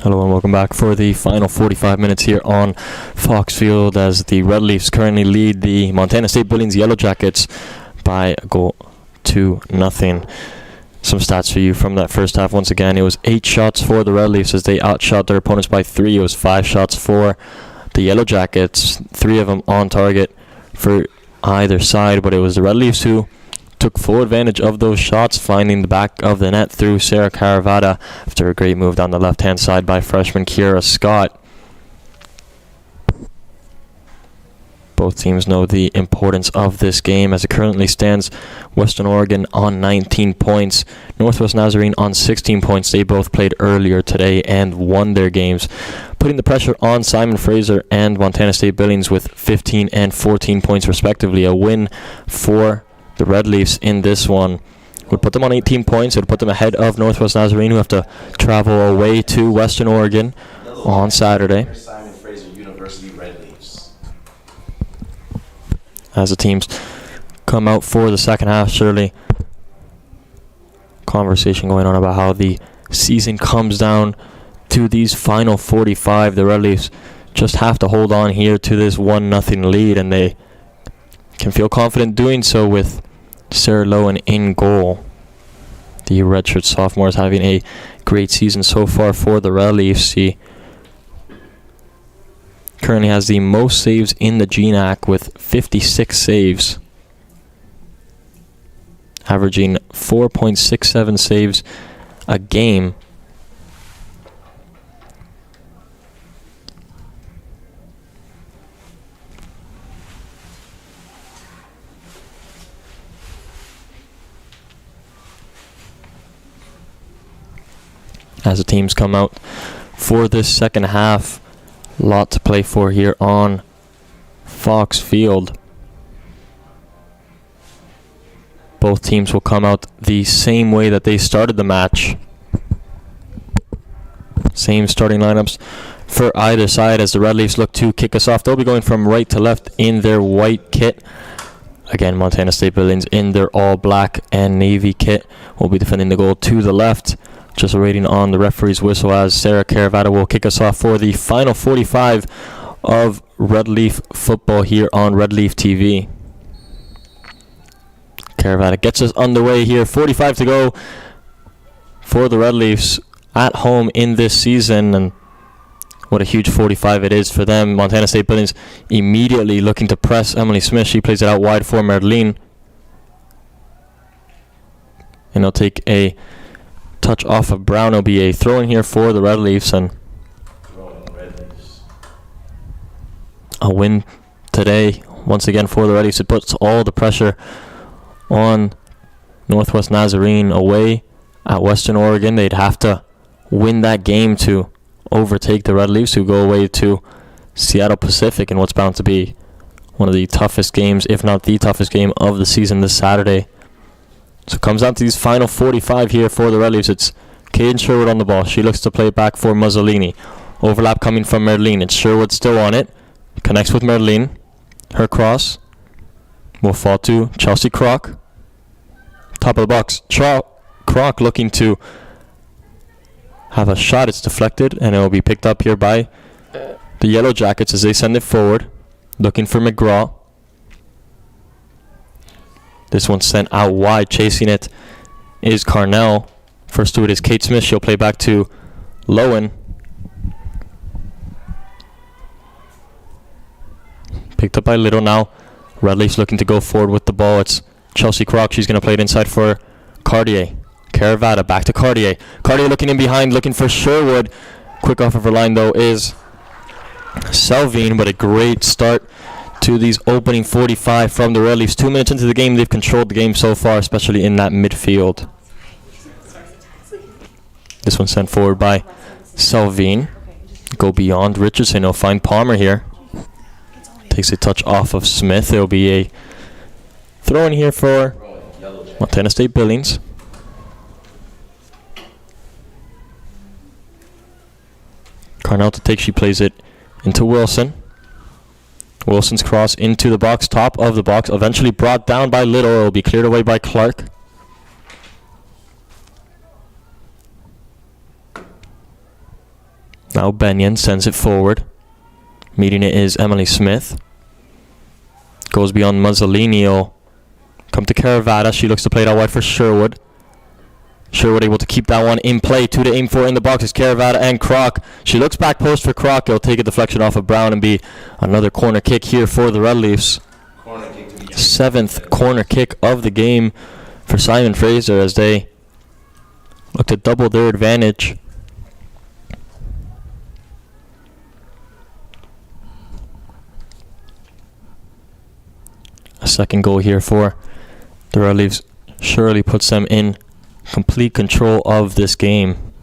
Hello and welcome back for the final 45 minutes here on Fox Field as the Red Leafs currently lead the Montana State Billings Yellow Jackets by a goal to nothing. Some stats for you from that first half. Once again, it was 8 shots for the Red Leafs as they outshot their opponents by 3. It was 5 shots for the Yellow Jackets, 3 of them on target for either side, but it was the Red Leafs who took full advantage of those shots, finding the back of the net through Sarah Caravata after a great move down the left-hand side by freshman Kiera Scott. Both teams know the importance of this game. As it currently stands, Western Oregon on 19 points, Northwest Nazarene on 16 points. They both played earlier today and won their games, putting the pressure on Simon Fraser and Montana State Billings with 15 and 14 points respectively. A win for the Red Leafs in this one would put them on 18 points. It would put them ahead of Northwest Nazarene, who have to travel away to Western Oregon on Saturday. Simon Fraser University Red Leafs. As the teams come out for the second half, surely conversation going on about how the season comes down to these final 45. The Red Leafs just have to hold on here to this 1-0 lead, and they can feel confident doing so with Sarah Lowen in goal. The redshirt sophomore is having a great season so far for the Red Leafs. He currently has the most saves in the GNAC with 56 saves, averaging 4.67 saves a game. As the teams come out for this second half, a lot to play for here on Fox Field. Both teams will come out the same way that they started the match. Same starting lineups for either side as the Red Leafs look to kick us off. They'll be going from right to left in their white kit. Again, Montana State Billings in their all black and navy kit will be defending the goal to the left. Just waiting on the referee's whistle as Sarah Caravata will kick us off for the final 45 of Red Leaf football here on Red Leaf TV. Caravata gets us underway here. 45 to go for the Red Leafs at home in this season, and what a huge 45 it is for them. Montana State Billings immediately looking to press Emily Smith. She plays it out wide for Merlene, and they'll take a touch off of Brown. It'll be a throw in here for the Red Leafs, and a win today once again for the Red Leafs. It puts all the pressure on Northwest Nazarene away at Western Oregon. They'd have to win that game to overtake the Red Leafs, who go away to Seattle Pacific in what's bound to be one of the toughest games, if not the toughest game of the season this Saturday. So it comes down to these final 45 here for the Red Leafs. It's Caden Sherwood on the ball. She looks to play it back for Mussolini. Overlap coming from Merlene. It's Sherwood still on it. Connects with Merlene. Her cross will fall to Chelsea Kroc. Top of the box. Kroc looking to have a shot. It's deflected, and it will be picked up here by the Yellow Jackets as they send it forward. Looking for McGraw. This one's sent out wide. Chasing it is Carnell. First to it is Kate Smith. She'll play back to Lowen. Picked up by Little now. Red Leafs looking to go forward with the ball. It's Chelsea Kroc. She's going to play it inside for Cartier. Caravata back to Cartier. Cartier looking in behind, looking for Sherwood. Quick off of her line, though, is Selvine, but a great start to these opening 45 from the Red Leafs. 2 minutes into the game, they've controlled the game so far, especially in that midfield. This one sent forward by Selvine. Go beyond Richardson. He'll find Palmer here. Takes a touch off of Smith. There'll be a throw in here for Montana State Billings. Carnell to take. She plays it into Wilson. Wilson's cross into the box, top of the box, eventually brought down by Little. It will be cleared away by Clark. Now Benyon sends it forward. Meeting it is Emily Smith. Goes beyond Mussolini. Come to Caravata. She looks to play it out wide for Sherwood. Sherwood able to keep that one in play. 2 to aim for in the box is Caravata and Kroc. She looks back post for Kroc. It'll take a deflection off of Brown and be another corner kick here for the Red Leafs. 7th corner kick of the game for Simon Fraser as they look to double their advantage. A second goal here for the Red Leafs surely puts them in complete control of this game.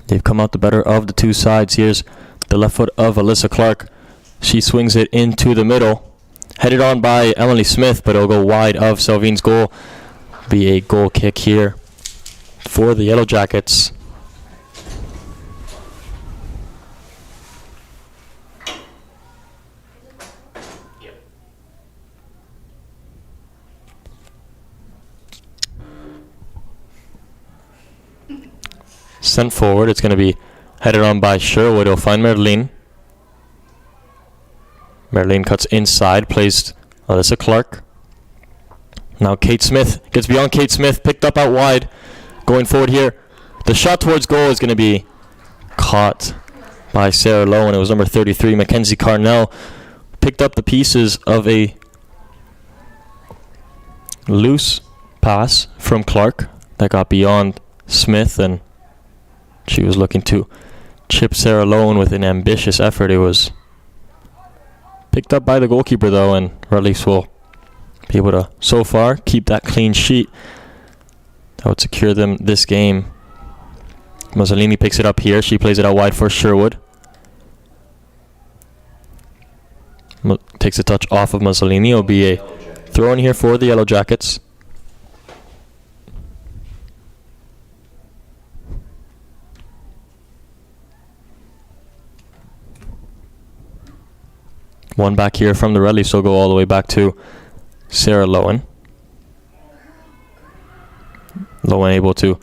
They've come out the better of the two sides. Here's the left foot of Alyssa Clark. She swings it into the middle. Headed on by Emily Smith, but it'll go wide of Salvine's goal. Be a goal kick here for the Yellow Jackets. Sent forward. It's going to be headed on by Sherwood. He'll find Merlin. Merlin cuts inside. Plays Alyssa Clark. Now Kate Smith gets beyond Kate Smith. Picked up out wide. Going forward here. The shot towards goal is going to be caught by Sarah Lowe. And it was number 33, Mackenzie Carnell. Picked up the pieces of a loose pass from Clark that got beyond Smith, and she was looking to chip Sarah Lowe with an ambitious effort. It was picked up by the goalkeeper though, and Red Leafs will be able to, so far, keep that clean sheet. That would secure them this game. Mussolini picks it up here. She plays it out wide for Sherwood. Takes a touch off of Mussolini. It'll be a throw in here for the Yellow Jackets. One back here from the Red Leafs, will go all the way back to Sarah Lowen. Lowen able to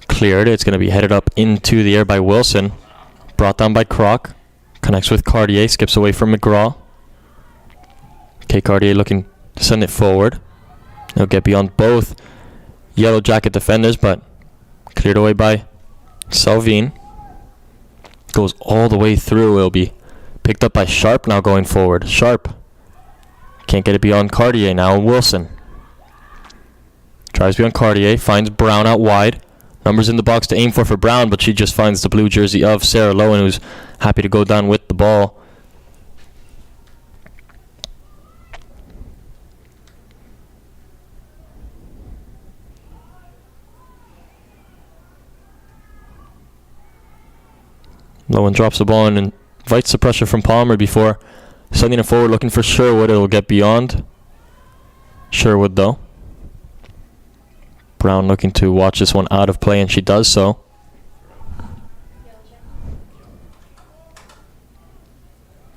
clear it. It's going to be headed up into the air by Wilson. Brought down by Kroc. Connects with Cartier. Skips away from McGraw. Okay, Cartier looking to send it forward. He'll get beyond both Yellow Jacket defenders, but cleared away by Salvine. Goes all the way through. It'll be picked up by Sharp now going forward. Sharp can't get it beyond Cartier now. Wilson tries beyond Cartier. Finds Brown out wide. Numbers in the box to aim for Brown, but she just finds the blue jersey of Sarah Lowen, who's happy to go down with the ball. Lowen drops the ball and invites the pressure from Palmer before sending it forward, looking for Sherwood. It'll get beyond Sherwood though. Brown looking to watch this one out of play, and she does so.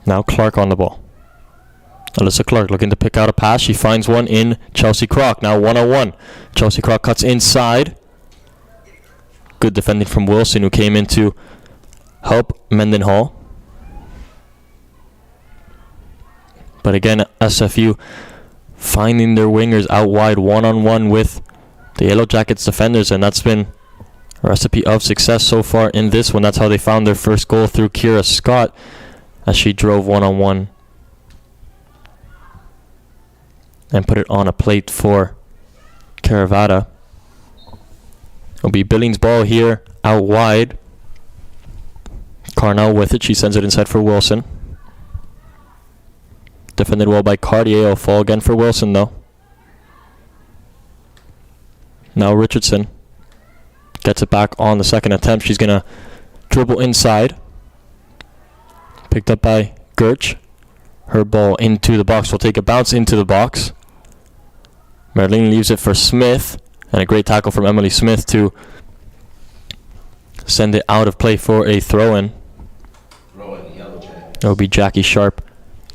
Now Clark on the ball. Alyssa Clark looking to pick out a pass. She finds one in Chelsea Kroc. Now 1-on-1. Chelsea Kroc cuts inside. Good defending from Wilson, who came in to help Mendenhall. But again, SFU finding their wingers out wide 1-on-1 with the Yellow Jackets defenders, and that's been a recipe of success so far in this one. That's how they found their first goal, through Kira Scott, as she drove 1-on-1 and put it on a plate for Caravata. It'll be Billings' ball here out wide. Carnell with it. She sends it inside for Wilson. Defended well by Cartier. Will fall again for Wilson though. Now Richardson gets it back on the second attempt. She's going to dribble inside. Picked up by Gertsch. Her ball into the box. Will take a bounce into the box. Marlene leaves it for Smith. And a great tackle from Emily Smith to send it out of play for a throw-in. It will be Jackie Sharp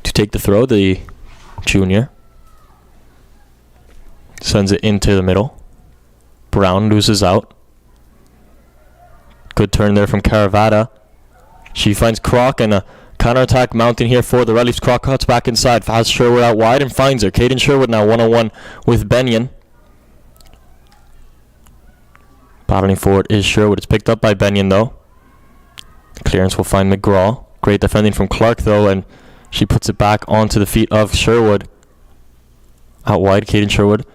to take the throw, the junior. Sends it into the middle. Brown loses out. Good turn there from Caravata. She finds Croc and a counterattack mounting here for the Red Leafs. Croc cuts back inside, has Sherwood out wide and finds her. Caden Sherwood now one-on-one with Benyon. Battling forward is Sherwood. It's picked up by Benyon though. Clearance will find McGraw. Great defending from Clark though, and she puts it back onto the feet of Sherwood. Out wide, Caden Sherwood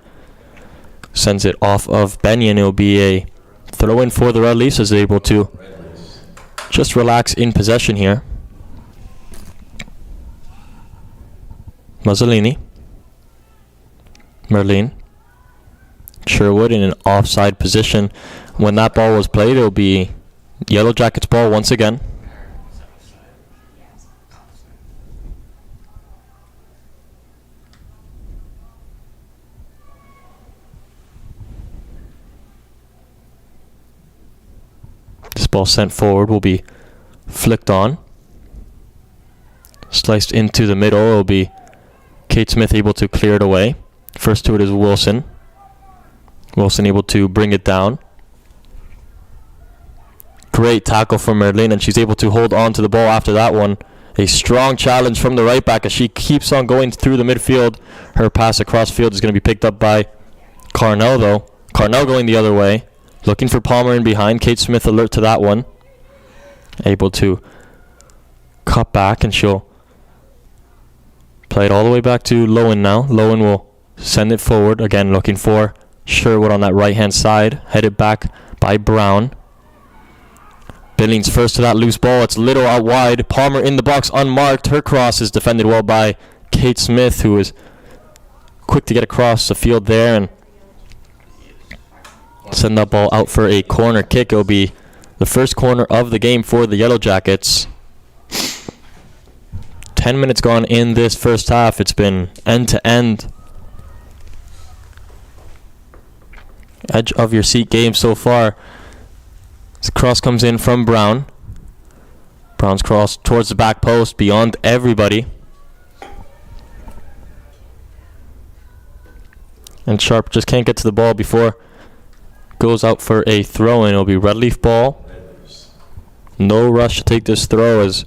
sends it off of Benyon. It'll be a throw-in for the Red Leafs as they're able to just relax in possession here. Mazzolini. Merlin. Sherwood in an offside position. When that ball was played, it'll be Yellow Jackets ball once again. This ball sent forward will be flicked on. Sliced into the middle. It'll be Kate Smith able to clear it away. First to it is Wilson. Wilson able to bring it down. Great tackle from Merlin, and she's able to hold on to the ball after that one. A strong challenge from the right back as she keeps on going through the midfield. Her pass across field is going to be picked up by Carnell though. Carnell going the other way. Looking for Palmer in behind. Kate Smith alert to that one. Able to cut back, and she'll play it all the way back to Lowen now. Lowen will send it forward. Again, looking for Sherwood on that right-hand side. Headed back by Brown. Billings first to that loose ball. It's Little out wide. Palmer in the box unmarked. Her cross is defended well by Kate Smith, who is quick to get across the field there and send that ball out for a corner kick. It'll be the first corner of the game for the Yellow Jackets. 10 minutes gone in this first half. It's been end-to-end. Edge of your seat game so far. This cross comes in from Brown. Brown's cross towards the back post beyond everybody. And Sharp just can't get to the ball before goes out for a throw-in. It'll be Red Leaf ball. No rush to take this throw as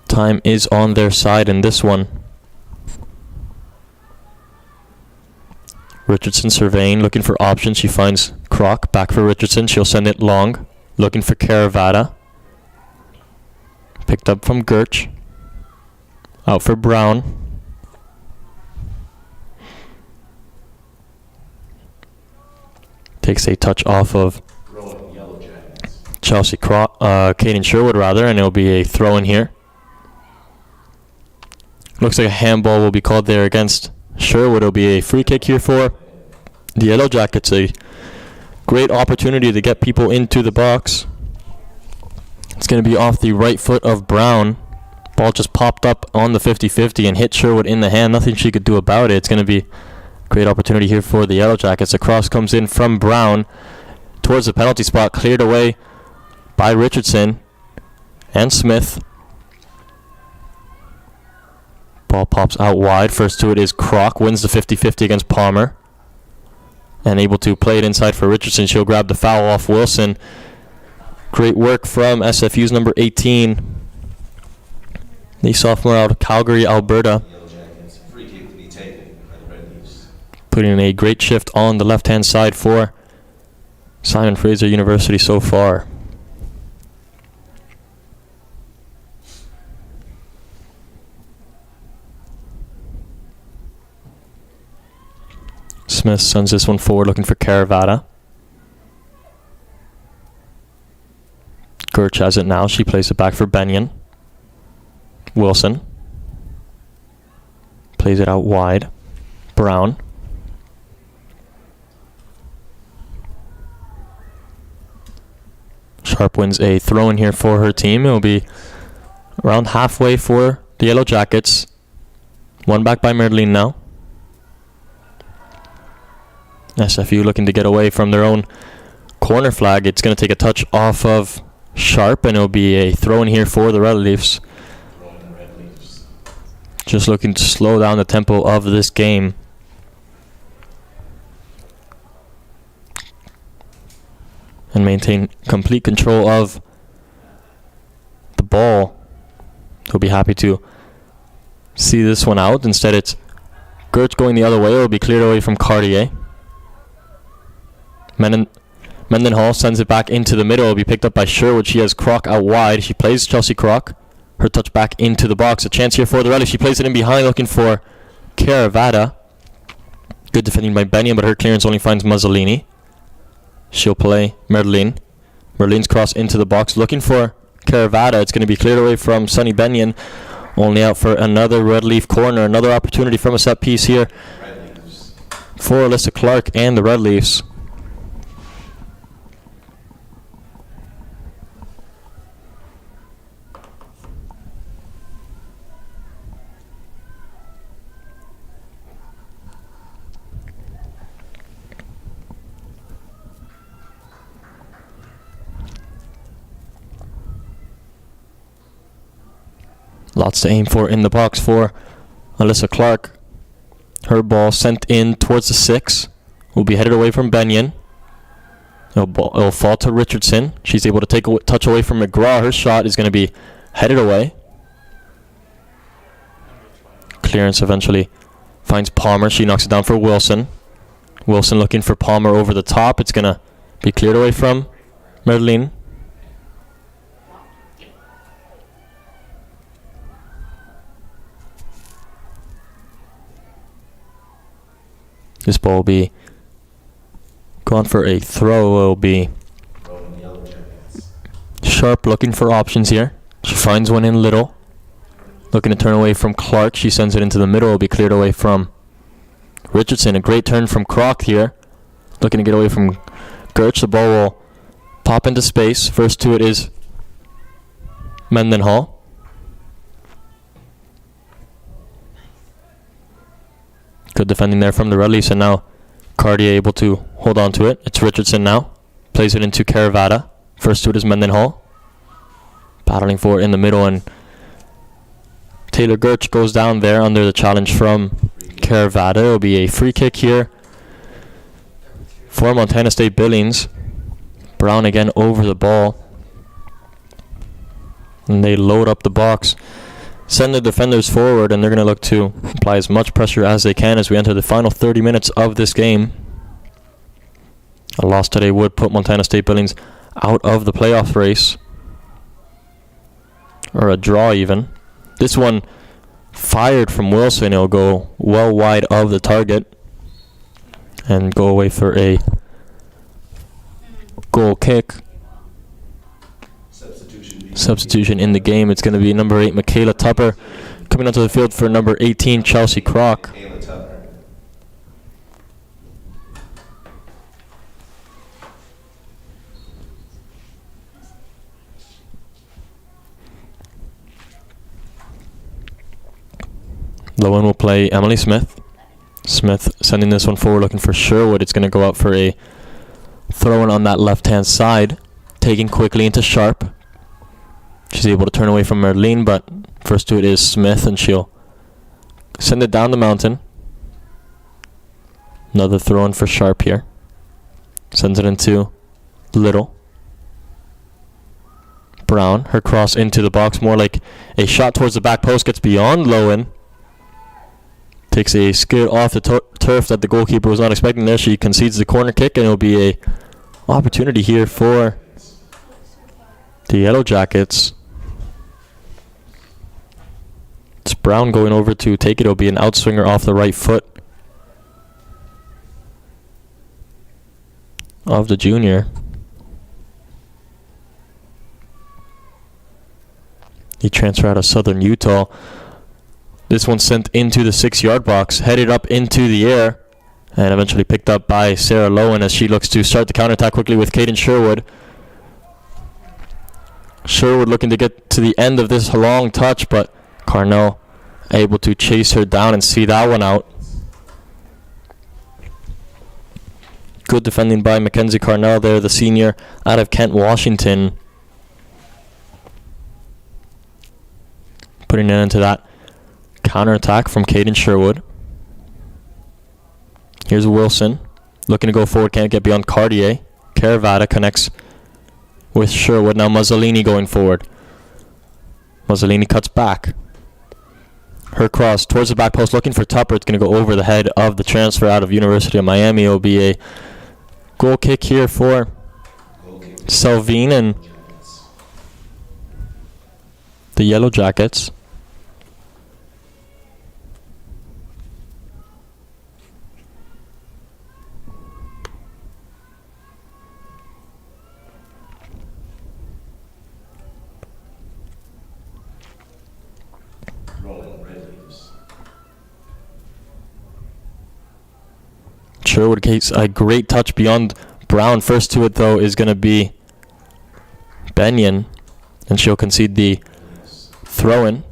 time is on their side in this one. Richardson surveying, looking for options. She finds Croc. Back for Richardson. She'll send it long. Looking for Caravata. Picked up from Gertch. Out for Brown. Takes a touch off of Chelsea Caden Sherwood rather, and it'll be a throw in here. Looks like a handball will be called there against Sherwood. It'll be a free kick here for the Yellow Jackets. A great opportunity to get people into the box. It's going to be off the right foot of Brown. Ball just popped up on the 50-50 and hit Sherwood in the hand. Nothing she could do about it. It's going to be great opportunity here for the Yellow Jackets. The cross comes in from Brown towards the penalty spot, cleared away by Richardson and Smith. Ball pops out wide. First to it is Croc, wins the 50-50 against Palmer. And able to play it inside for Richardson. She'll grab the foul off Wilson. Great work from SFU's number 18. The sophomore out of Calgary, Alberta. Putting in a great shift on the left-hand side for Simon Fraser University so far. Smith sends this one forward looking for Caravata. Gertch has it now. She plays it back for Benyon. Wilson plays it out wide. Brown. Sharp wins a throw-in here for her team. It will be around halfway for the Yellow Jackets. One back by Merlin now. SFU looking to get away from their own corner flag. It's going to take a touch off of Sharp, and it'll be a throw-in here for the Red Leafs. Just looking to slow down the tempo of this game. and maintain complete control of the ball. He'll be happy to see this one out. Instead, it's Gertz going the other way. It will be cleared away from Cartier. Mendenhall sends it back into the middle. It will be picked up by Sherwood. She has Kroc out wide. She plays Chelsea Kroc. Her touch back into the box. A chance here for the rally. She plays it in behind, looking for Caravata. Good defending by Benyon, but her clearance only finds Mazzolini. She'll play Merlin. Merlin's cross into the box, looking for Caravata. It's going to be cleared away from Sonny Benyon. Only out for another red leaf corner. Another opportunity from a set piece here for Alyssa Clark and the Red Leafs. Lots to aim for in the box for Alyssa Clark. Her ball sent in towards the 6. Will be headed away from Benyon. It'll fall to Richardson. She's able to take a touch away from McGraw. Her shot is going to be headed away. Clearance eventually finds Palmer. She knocks it down for Wilson. Wilson looking for Palmer over the top. It's going to be cleared away from Merlin. This ball will be gone for a throw. It will be Sharp looking for options here. She finds one in Little. Looking to turn away from Clark. She sends it into the middle. It will be cleared away from Richardson. A great turn from Kroc here. Looking to get away from Gertz. The ball will pop into space. First to it is Mendenhall. Good defending there from the Red Leafs, and now Cartier able to hold on to it. It's Richardson now. Plays it into Caravata. First to it is Mendenhall. Battling for it in the middle, and Taylor Gertz goes down there under the challenge from Caravata. It will be a free kick here for Montana State Billings. Brown again over the ball. And they load up the box. Send the defenders forward, and they're going to look to apply as much pressure as they can as we enter the final 30 minutes of this game. A loss today would put Montana State Billings out of the playoff race, or a draw even. This one fired from Wilson. It'll go well wide of the target and go away for a goal kick. Substitution in the game. It's going to be number 8, Michaela Tupper, coming onto the field for number 18, Chelsea Kroc. Lowen will play Emily Smith. Smith sending this one forward, looking for Sherwood. It's going to go out for a throw-in on that left-hand side. Taking quickly into Sharp. She's able to turn away from Merlin, but first to it is Smith, and she'll send it down the mountain. Another throw-in for Sharp here. Sends it into Little. Brown, her cross into the box, more like a shot towards the back post, gets beyond Lowen. Takes a skid off the turf that the goalkeeper was not expecting there. She concedes the corner kick, and it'll be a opportunity here for the Yellow Jackets. It's Brown going over to take it. It'll be an outswinger off the right foot of the junior. He transferred out of Southern Utah. This one sent into the 6-yard box, headed up into the air, and eventually picked up by Sarah Lowen as she looks to start the counterattack quickly with Caden Sherwood. Sherwood looking to get to the end of this long touch, but Carnell able to chase her down and see that one out. Good defending by Mackenzie Carnell there, the senior out of Kent, Washington. Putting an end to that counterattack from Caden Sherwood. Here's Wilson looking to go forward, can't get beyond Cartier. Caravata connects with Sherwood. Now Mazzolini going forward. Mazzolini cuts back. Her cross towards the back post, looking for Tupper. It's going to go over the head of the transfer out of University of Miami. It'll be a goal kick here for Selvin and the Yellow Jackets. Sherwood takes a great touch beyond Brown. First to it, though, is going to be Benyon, and she'll concede the throw-in.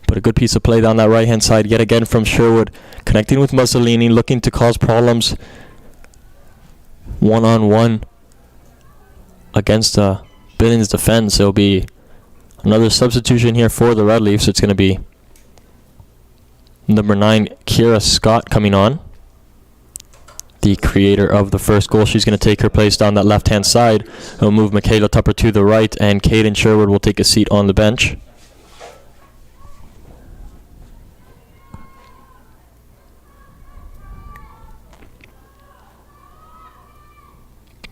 But a good piece of play down that right-hand side yet again from Sherwood, connecting with Mazzolini, looking to cause problems one-on-one against Billings' defense. There'll be another substitution here for the Red Leafs. It's going to be number 9, Kira Scott, coming on. The creator of the first goal. She's going to take her place down that left-hand side. It'll move Michaela Tupper to the right, and Caden Sherwood will take a seat on the bench.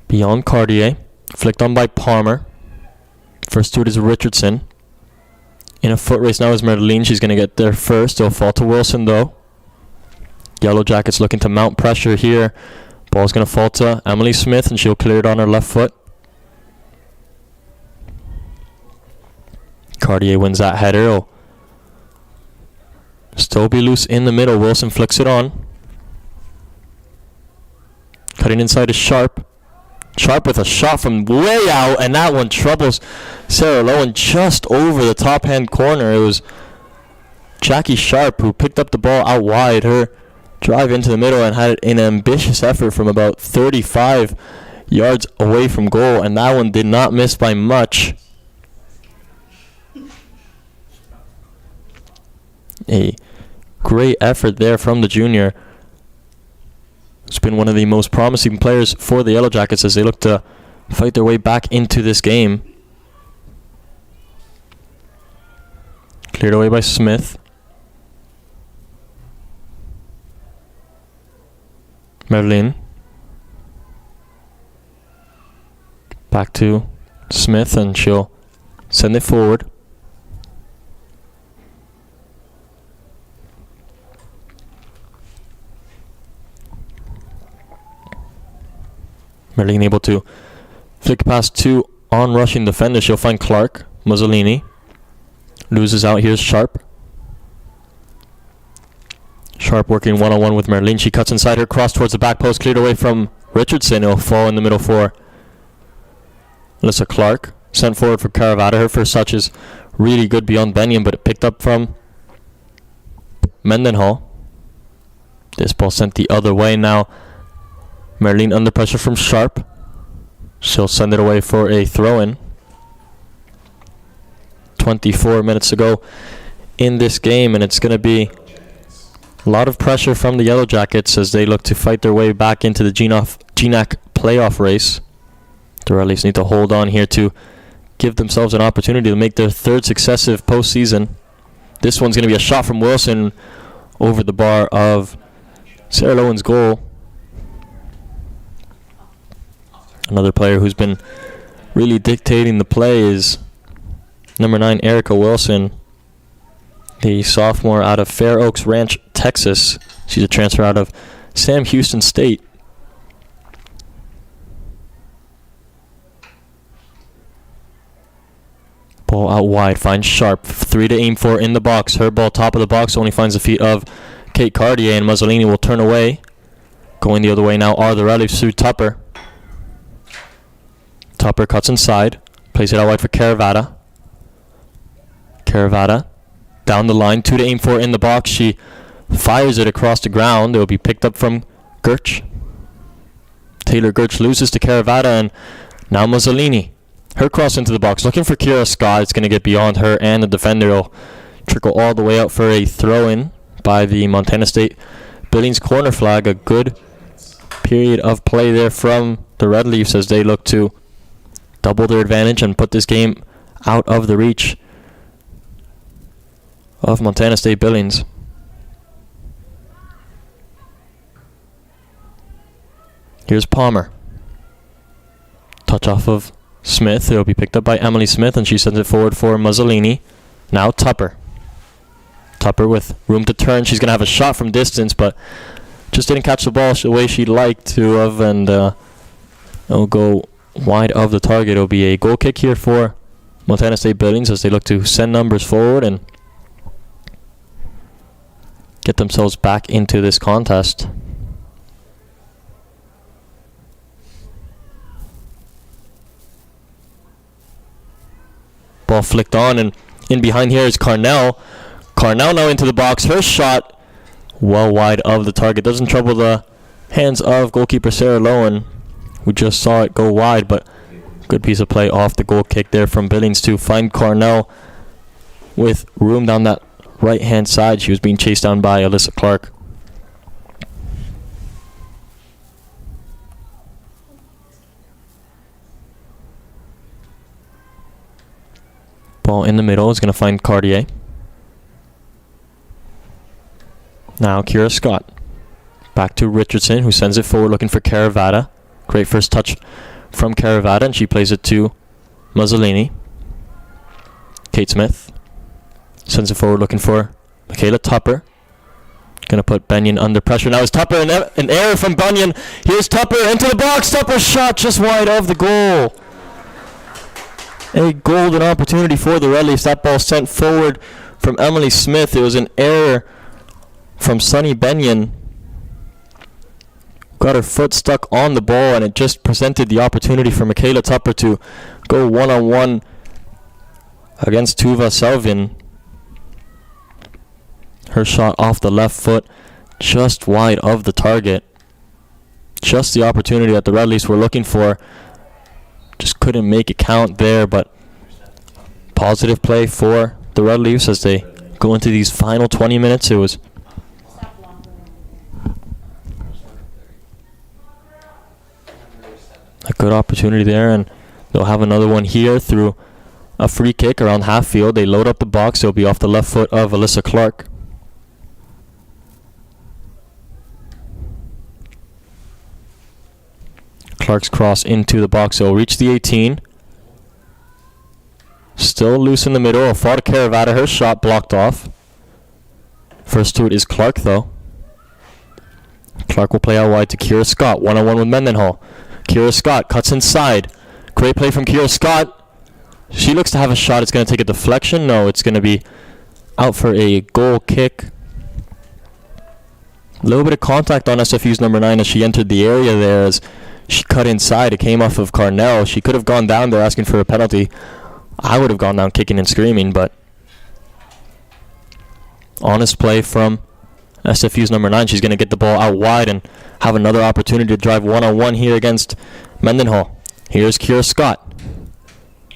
Beyond Cartier. Flicked on by Palmer. First to it is Richardson. In a foot race now is Merlene. She's going to get there first. It'll fall to Wilson, though. Yellow Jackets looking to mount pressure here. Ball's going to fall to Emily Smith, and she'll clear it on her left foot. Cartier wins that header. It'll still be loose in the middle. Wilson flicks it on. Cutting inside is Sharp. Sharp with a shot from way out, and that one troubles Sarah Lowen just over the top-hand corner. It was Jackie Sharp who picked up the ball out wide. Her drive into the middle and had an ambitious effort from about 35 yards away from goal, and that one did not miss by much. A great effort there from the junior. It's been one of the most promising players for the Yellow Jackets as they look to fight their way back into this game. Cleared away by Smith. Merlin. Back to Smith, and she'll send it forward. Merlin able to flick past 2 on-rushing defenders. She'll find Clark. Mazzolini loses out. Here's Sharp. Sharp working one-on-one with Merlin. She cuts inside her cross towards the back post. Cleared away from Richardson. It'll fall in the middle for Alyssa Clark. Sent forward for Caravata. Her first touch is really good beyond Benyon, but it picked up from Mendenhall. This ball sent the other way now. Merlin under pressure from Sharp. She'll send it away for a throw-in. 24 minutes to go in this game, and it's going to be a lot of pressure from the Yellow Jackets as they look to fight their way back into the GNAC playoff race. The Red Leafs need to hold on here to give themselves an opportunity to make their 3rd successive postseason. This one's going to be a shot from Wilson over the bar of Sarah Lowen's goal. Another player who's been really dictating the play is number 9, Erica Wilson, the sophomore out of Fair Oaks Ranch, Texas. She's a transfer out of Sam Houston State. Ball out wide, finds Sharp. 3 to aim for in the box. Her ball top of the box only finds the feet of Kate Cartier, and Mazzolini will turn away. Going the other way now are the Red Leafs through Tupper. Tupper cuts inside. Plays it out wide for Caravata. Caravata down the line. 2 to aim for in the box. She fires it across the ground. It will be picked up from Gertsch. Taylor Gertsch loses to Caravata, and now Mazzolini. Her cross into the box. Looking for Kira Scott. It's going to get beyond her and the defender. It'll trickle all the way out for a throw-in by the Montana State Billings corner flag. A good period of play there from the Red Leafs as they look to double their advantage and put this game out of the reach of Montana State Billings. Here's Palmer. Touch off of Smith. It'll be picked up by Emily Smith, and she sends it forward for Mazzolini. Now Tupper. Tupper with room to turn. She's going to have a shot from distance, but just didn't catch the ball the way she'd like to have, and it'll go wide of the target. It'll be a goal kick here for Montana State Billings as they look to send numbers forward and get themselves back into this contest. Ball flicked on, and in behind here is Carnell. Carnell now into the box. Her shot well wide of the target. Doesn't trouble the hands of goalkeeper Sarah Lowen. We just saw it go wide, but good piece of play off the goal kick there from Billings to find Carnell with room down that right-hand side. She was being chased down by Alyssa Clark. Ball in the middle is going to find Cartier. Now Kira Scott. Back to Richardson, who sends it forward looking for Caravata. Great first touch from Caravata, and she plays it to Mazzolini. Kate Smith sends it forward looking for Michaela Tupper. Going to put Benyon under pressure. Now it's Tupper, an error from Bunyan. Here's Tupper into the box. Tupper's shot just wide of the goal. A golden opportunity for the Red Leafs. That ball sent forward from Emily Smith. It was an error from Sunny Benyon. Got her foot stuck on the ball, and it just presented the opportunity for Michaela Tupper to go one-on-one against Tuva Selvin. Her shot off the left foot, just wide of the target. Just the opportunity that the Red Leafs were looking for. Just couldn't make it count there, but positive play for the Red Leafs as they go into these final 20 minutes. It was a good opportunity there, and they'll have another one here through a free kick around half field. They load up the box. It'll be off the left foot of Alyssa Clark. Clark's cross into the box. It'll reach the 18. Still loose in the middle. A fall to Caravata. Her shot blocked off. First to it is Clark, though. Clark will play out wide to Kira Scott. One-on-one with Mendenhall. Kira Scott cuts inside. Great play from Kira Scott. She looks to have a shot. It's going to take a deflection. No, it's going to be out for a goal kick. A little bit of contact on SFU's number 9 as she entered the area there as she cut inside. It came off of Carnell. She could have gone down there asking for a penalty. I would have gone down kicking and screaming, but honest play from SFU's number 9. She's going to get the ball out wide and have another opportunity to drive one-on-one here against Mendenhall. Here's Kira Scott.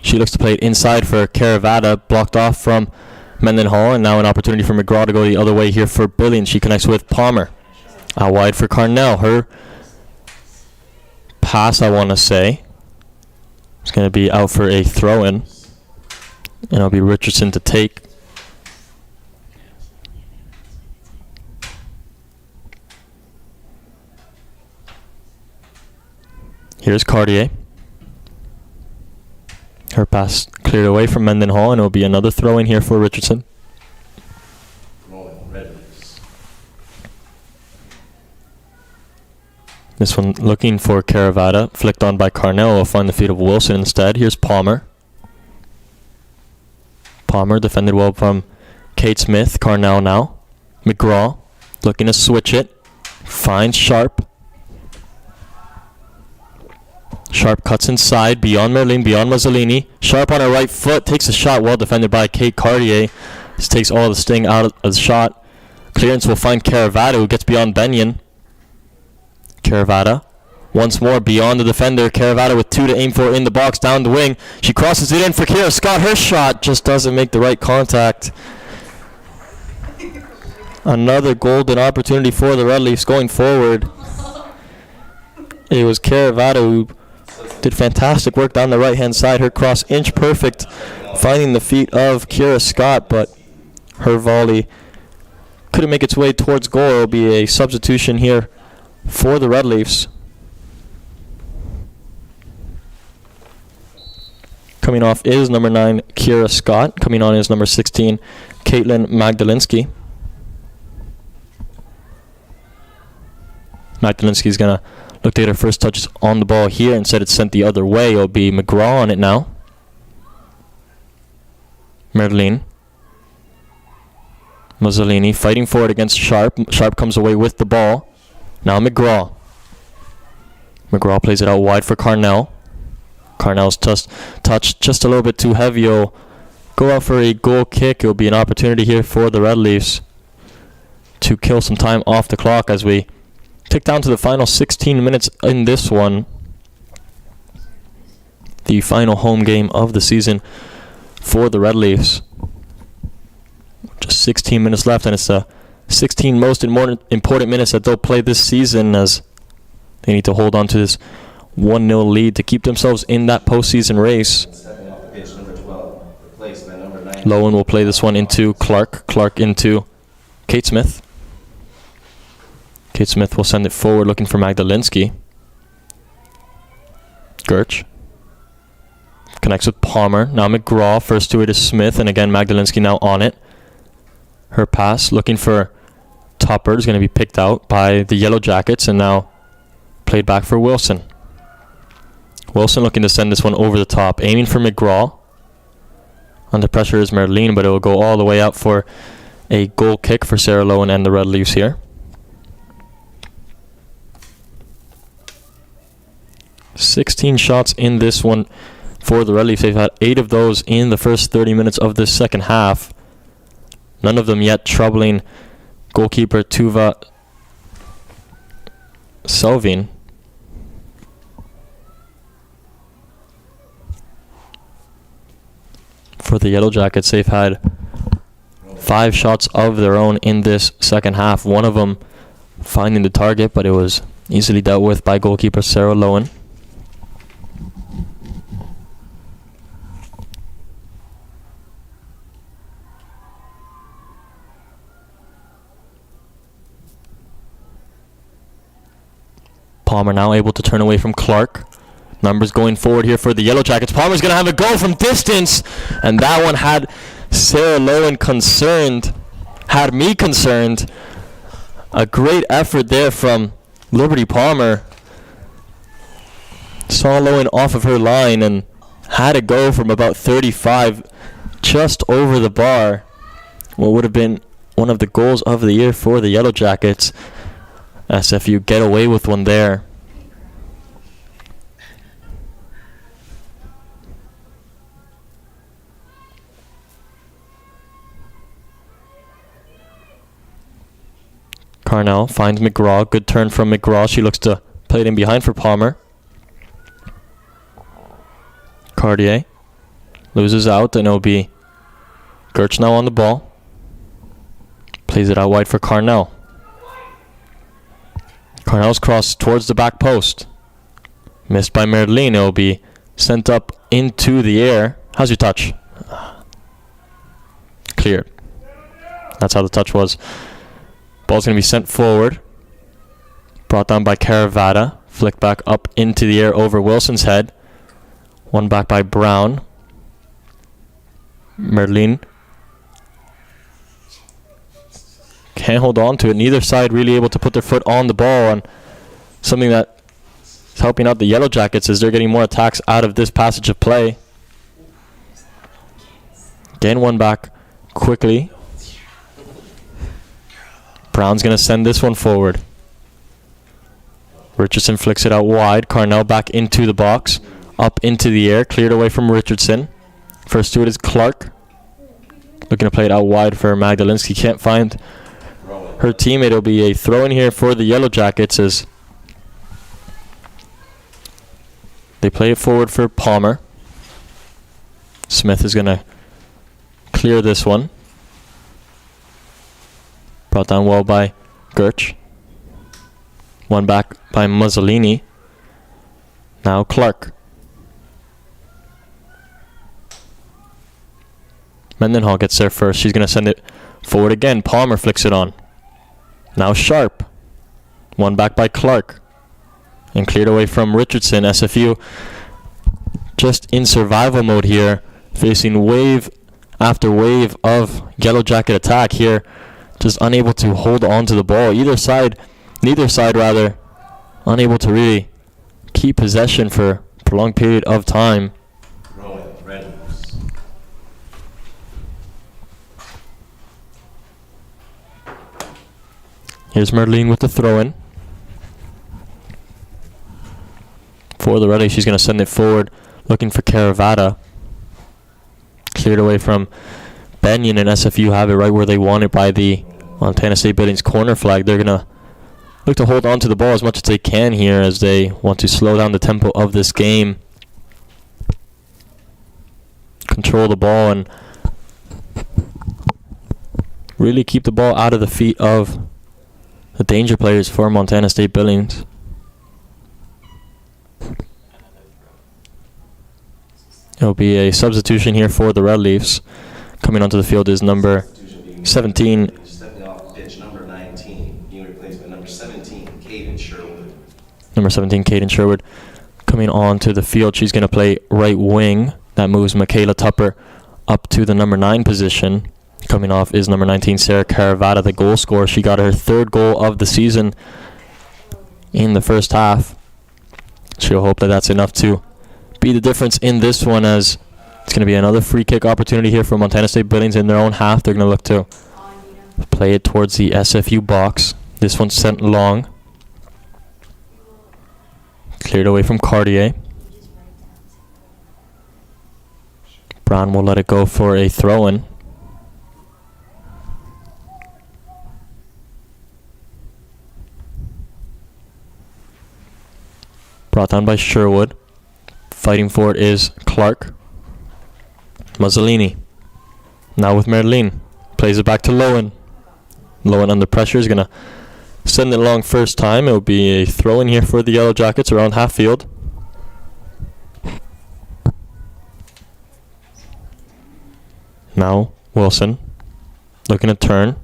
She looks to play it inside for Caravata, blocked off from Mendenhall, and now an opportunity for McGraw to go the other way here for Billings. She connects with Palmer. Out wide for Carnell. Her pass, I want to say, is going to be out for a throw-in, and it'll be Richardson to take. Here's Cartier. Her pass cleared away from Mendenhall, and it'll be another throw-in here for Richardson. This one looking for Caravata, flicked on by Carnell. Will find the feet of Wilson instead. Here's Palmer. Palmer defended well from Kate Smith. Carnell now. McGraw looking to switch it. Finds Sharp. Sharp cuts inside, beyond Merlin, beyond Mazzolini. Sharp on her right foot, takes a shot, well defended by Kate Cartier. This takes all the sting out of the shot. Clearance will find Caravata, who gets beyond Benyon. Caravata, once more beyond the defender. Caravata with 2 to aim for in the box, down the wing. She crosses it in for Kira Scott. Her shot just doesn't make the right contact. Another golden opportunity for the Red Leafs going forward. It was Caravata who did fantastic work down the right-hand side. Her cross inch perfect, finding the feet of Kira Scott, but her volley couldn't make its way towards goal. It'll be a substitution here for the Red Leafs. Coming off is number 9, Kira Scott. Coming on is number 16, Caitlin Magdalinski. Magdalinski's going to look to get her first touches on the ball here. Instead, it's sent the other way. It'll be McGraw on it now. Merlin. Mussolini fighting for it against Sharp. Sharp comes away with the ball. Now McGraw. McGraw plays it out wide for Carnell. Carnell's touch just a little bit too heavy. He'll go out for a goal kick. It'll be an opportunity here for the Red Leafs to kill some time off the clock as we tick down to the final 16 minutes in this one. The final home game of the season for the Red Leafs. Just 16 minutes left, and it's the 16 most important minutes that they'll play this season, as they need to hold on to this 1-0 lead to keep themselves in that postseason race. Lowen will play this one into Clark. Clark into Kate Smith. Kate Smith will send it forward looking for Magdalinski. Gertch connects with Palmer. Now McGraw, first to it is Smith, and again Magdalinski now on it. Her pass looking for Topper is going to be picked out by the Yellow Jackets, and now played back for Wilson. Wilson looking to send this one over the top, aiming for McGraw. Under pressure is Merlin, but it will go all the way out for a goal kick for Sarah Lowen and the Red Leafs here. 16 shots in this one for the Red Leafs. They've had 8 of those in the first 30 minutes of this second half. None of them yet troubling goalkeeper Tuva Selvin. For the Yellow Jackets, they've had 5 shots of their own in this second half. One of them finding the target, but it was easily dealt with by goalkeeper Sarah Lowen. Palmer now able to turn away from Clark. Numbers going forward here for the Yellow Jackets. Palmer's going to have a goal from distance, and that one had Sarah Lowen concerned, had me concerned. A great effort there from Liberty Palmer. Saw Lowen off of her line and had a go from about 35, just over the bar. What would have been one of the goals of the year for the Yellow Jackets. SFU get away with one there. Carnell finds McGraw. Good turn from McGraw. She looks to play it in behind for Palmer. Cartier loses out, and it'll be Gertz now on the ball. Plays it out wide for Carnell. Carnell's cross towards the back post. Missed by Merlin. It'll be sent up into the air. How's your touch? Cleared. That's how the touch was. Ball's going to be sent forward. Brought down by Caravata. Flicked back up into the air over Wilson's head. One back by Brown. Merlin can't hold on to it. Neither side really able to put their foot on the ball, and something that is helping out the Yellow Jackets is they're getting more attacks out of this passage of play. Gain one back quickly. Brown's going to send this one forward. Richardson flicks it out wide. Carnell back into the box. Up into the air. Cleared away from Richardson. First to it is Clark. Looking to play it out wide for Magdalinski. Can't find her teammate. It'll be a throw in here for the Yellow Jackets as they play it forward for Palmer. Smith is going to clear this one. Brought down well by Gertz. One back by Mussolini. Now Clark. Mendenhall gets there first. She's going to send it forward again. Palmer flicks it on. Now Sharp. One back by Clark. And cleared away from Richardson. SFU just in survival mode here, facing wave after wave of Yellow Jacket attack here. Just unable to hold on to the ball. Neither side rather, unable to really keep possession for a prolonged period of time. Here's Merlene with the throw-in. For the Red, she's going to send it forward, looking for Caravata. Cleared away from Benyon, and SFU have it right where they want it by the Montana State Billings corner flag. They're going to look to hold on to the ball as much as they can here as they want to slow down the tempo of this game. Control the ball and really keep the ball out of the feet of the danger players for Montana State Billings. It'll be a substitution here for the Red Leafs. Coming onto the field is number 17. Stepping off the pitch, number 19. Being replaced by number 17, Caden Sherwood. Number 17, Caden Sherwood. Coming onto the field, she's going to play right wing. That moves Michaela Tupper up to the number 9 position. Coming off is number 19, Sarah Caravata, the goal scorer. She got her 3rd goal of the season in the first half. She'll hope that that's enough to be the difference in this one, as it's going to be another free kick opportunity here for Montana State Billings in their own half. They're going to look to play it towards the SFU box. This one's sent long. Cleared away from Cartier. Brown will let it go for a throw-in. Brought down by Sherwood. Fighting for it is Clark. Mazzolini. Now with Merlene. Plays it back to Lowen. Lowen under pressure is going to send it along first time. It will be a throw-in here for the Yellow Jackets around half field. Now Wilson looking to turn.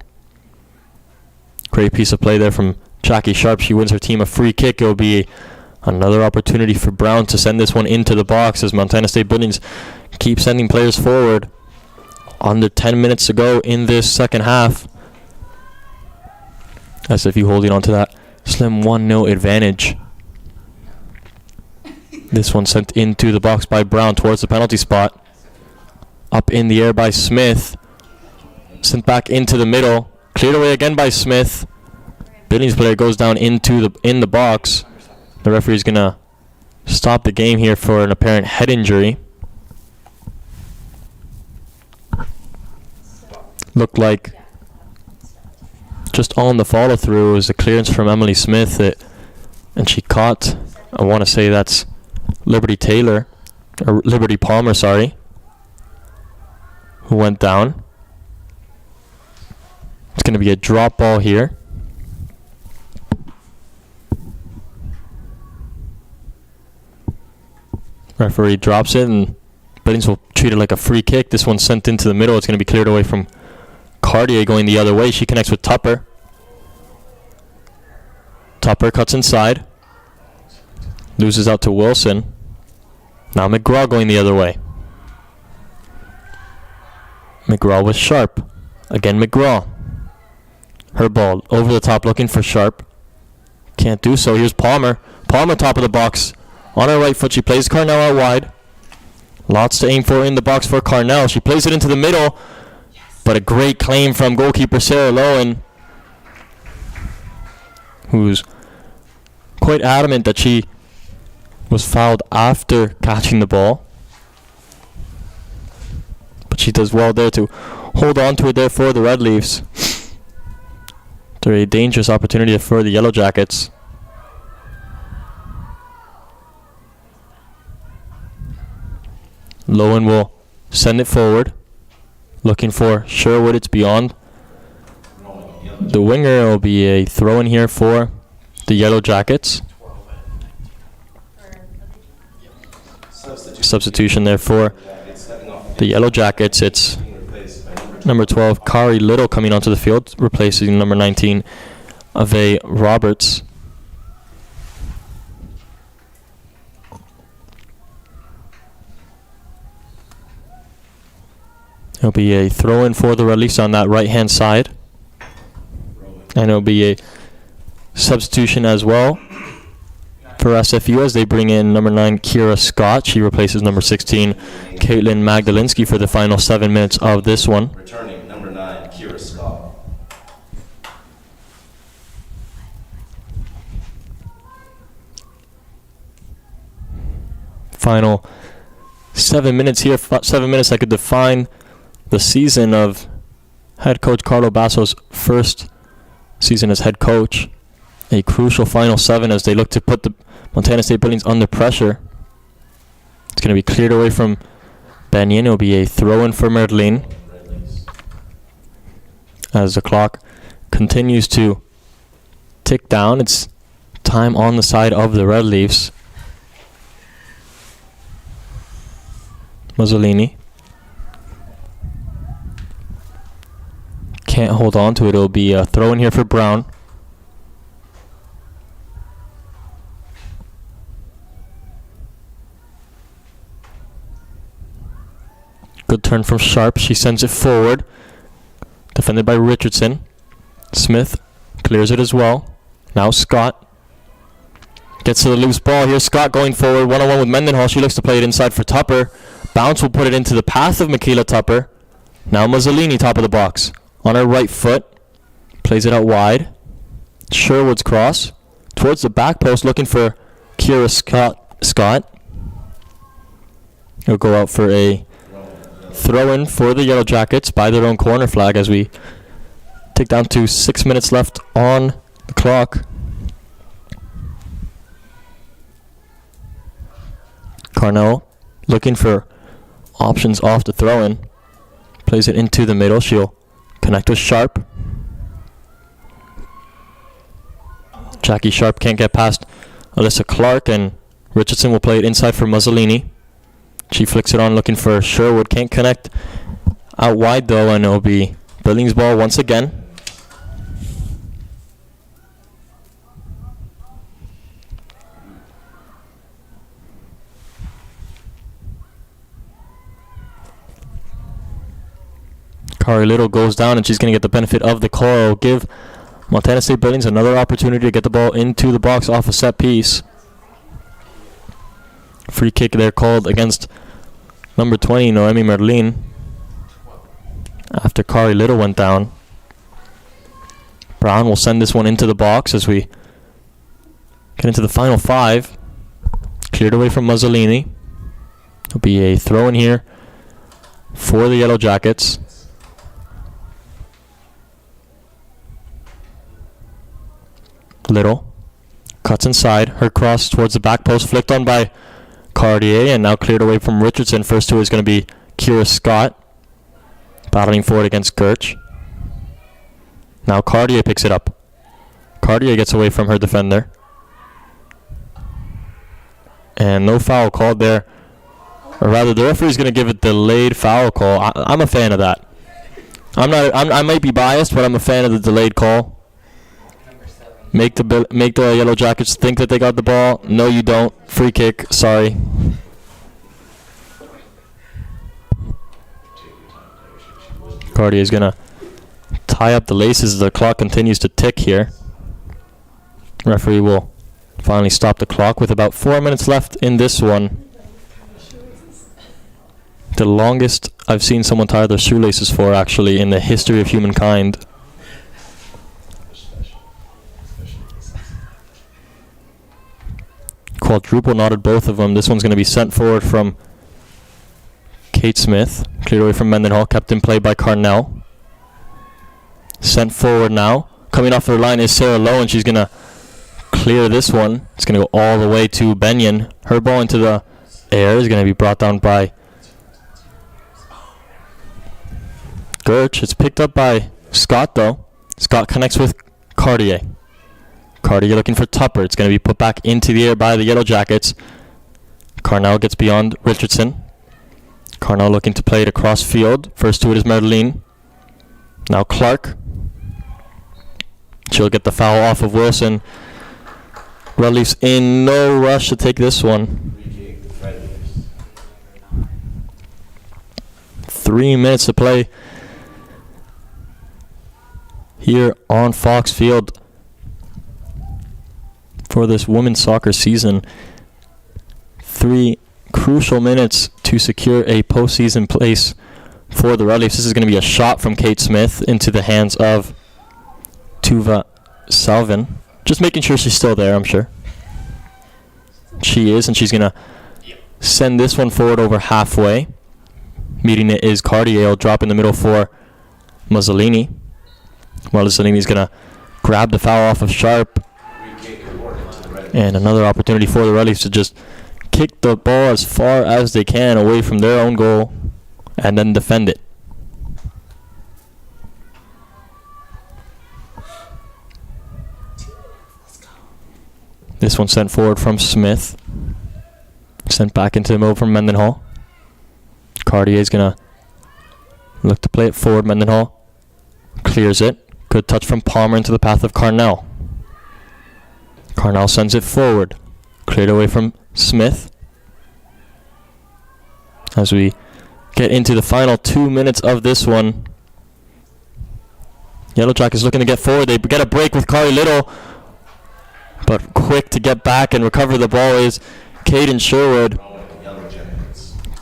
Great piece of play there from Jackie Sharp. She wins her team a free kick. It will be another opportunity for Brown to send this one into the box as Montana State Billings keep sending players forward. Under 10 minutes to go in this second half. SFU holding on to that slim 1-0 advantage. This one sent into the box by Brown towards the penalty spot. Up in the air by Smith. Sent back into the middle. Cleared away again by Smith. Billings player goes down in the box. The referee is going to stop the game here for an apparent head injury. Looked like just on the follow through was a clearance from Emily Smith and she caught, I want to say that's Liberty Palmer, sorry, who went down. It's going to be a drop ball here. Referee drops it and Billings will treat it like a free kick. This one's sent into the middle. It's going to be cleared away from Cartier going the other way. She connects with Tupper. Tupper cuts inside. Loses out to Wilson. Now McGraw going the other way. McGraw with Sharp. Again McGraw. Her ball over the top looking for Sharp. Can't do so. Here's Palmer. Palmer top of the box. On her right foot, she plays Carnell out wide. Lots to aim for in the box for Carnell. She plays it into the middle, but a great claim from goalkeeper Sarah Lowen, who's quite adamant that she was fouled after catching the ball. But she does well there to hold on to it there for the Red Leafs. They're a dangerous opportunity for the Yellow Jackets. Lowen will send it forward. Looking for Sherwood. It's beyond the winger. It will be a throw in here for the Yellow Jackets. Substitution there for the Yellow Jackets. It's Number 12, Kari Little coming onto the field, replacing number 19, Ave Roberts. It'll be a throw-in for the Red Leafs on that right-hand side. And it'll be a substitution as well for SFU as they bring in number 9, Kira Scott. She replaces number 16, Caitlin Magdalinsky for the final 7 minutes of this one. Returning number 9, Kira Scott. Final 7 minutes here. 7 minutes that could define the season of head coach Carlo Basso's first season as head coach. A crucial final 7 as they look to put the Montana State Billings under pressure. It's going to be cleared away from Benyon. It'll be a throw-in for Merlin as the clock continues to tick down. It's time on the side of the Red Leafs. Mussolini can't hold on to it. It'll be a throw in here for Brown. Good turn from Sharp. She sends it forward. Defended by Richardson. Smith clears it as well. Now Scott gets to the loose ball here. Scott going forward. One-on-one with Mendenhall. She looks to play it inside for Tupper. Bounce will put it into the path of Michaela Tupper. Now Mussolini top of the box. On her right foot. Plays it out wide. Sherwood's cross. Towards the back post looking for Kira Scott. He'll go out for a throw-in for the Yellow Jackets by their own corner flag as we tick down to 6 minutes left on the clock. Carnell looking for options off the throw-in. Plays it into the middle. She'll connect with Sharp. Jackie Sharp can't get past Alyssa Clark, and Richardson will play it inside for Mussolini. She flicks it on looking for Sherwood. Can't connect out wide though, and it'll be Billings ball once again. Kari Little goes down, and she's going to get the benefit of the call. It'll give Montana State Billings another opportunity to get the ball into the box off a set piece. Free kick there called against number 20, Noemi Merlin, after Kari Little went down. Brown will send this one into the box as we get into the final 5. Cleared away from Mussolini. It'll be a throw in here for the Yellow Jackets. Little cuts inside. Her cross towards the back post, flicked on by Cartier, and now cleared away from Richardson. First to is going to be Kira Scott, battling for it against Gertch. Now Cartier picks it up. Cartier gets away from her defender, and no foul called there. Or rather, the referee's going to give a delayed foul call. I'm a fan of that. I might be biased, but I'm a fan of the delayed call. Make the Yellow Jackets think that they got the ball. No, you don't. Free kick. Sorry. Cartier is going to tie up the laces as the clock continues to tick here. Referee will finally stop the clock with about 4 minutes left in this one. The longest I've seen someone tie their shoelaces for, actually, in the history of humankind. Quadruple knotted both of them. This one's going to be sent forward from Kate Smith. Cleared away from Mendenhall. Kept in play by Carnell. Sent forward now. Coming off her line is Sarah Lowe, and she's going to clear this one. It's going to go all the way to Benyon. Her ball into the air is going to be brought down by Gertch. It's picked up by Scott, though. Scott connects with Cartier. Cartier looking for Tupper. It's going to be put back into the air by the Yellow Jackets. Carnell gets beyond Richardson. Carnell looking to play it across field. First to it is Merlin. Now Clark. She'll get the foul off of Wilson. Red Leafs in no rush to take this one. 3 minutes to play here on Fox Field for this women's soccer season. 3 crucial minutes to secure a postseason place for the Red Leafs. This is going to be a shot from Kate Smith into the hands of Tuva Salvin. Just making sure she's still there, I'm sure. She is, and she's going to send this one forward over halfway. Meeting it is Cartier. Will drop in the middle for Mazzolini. Mazzolini's going to grab the foul off of Sharp. And another opportunity for the Red Leafs to just kick the ball as far as they can away from their own goal and then defend it. This one sent forward from Smith. Sent back into the middle from Mendenhall. Cartier's going to look to play it forward. Mendenhall clears it. Good touch from Palmer into the path of Carnell. Carnell sends it forward. Cleared away from Smith. As we get into the final 2 minutes of this one. Yellow Jackets looking to get forward. They get a break with Kari Little. But quick to get back and recover the ball is Caden Sherwood.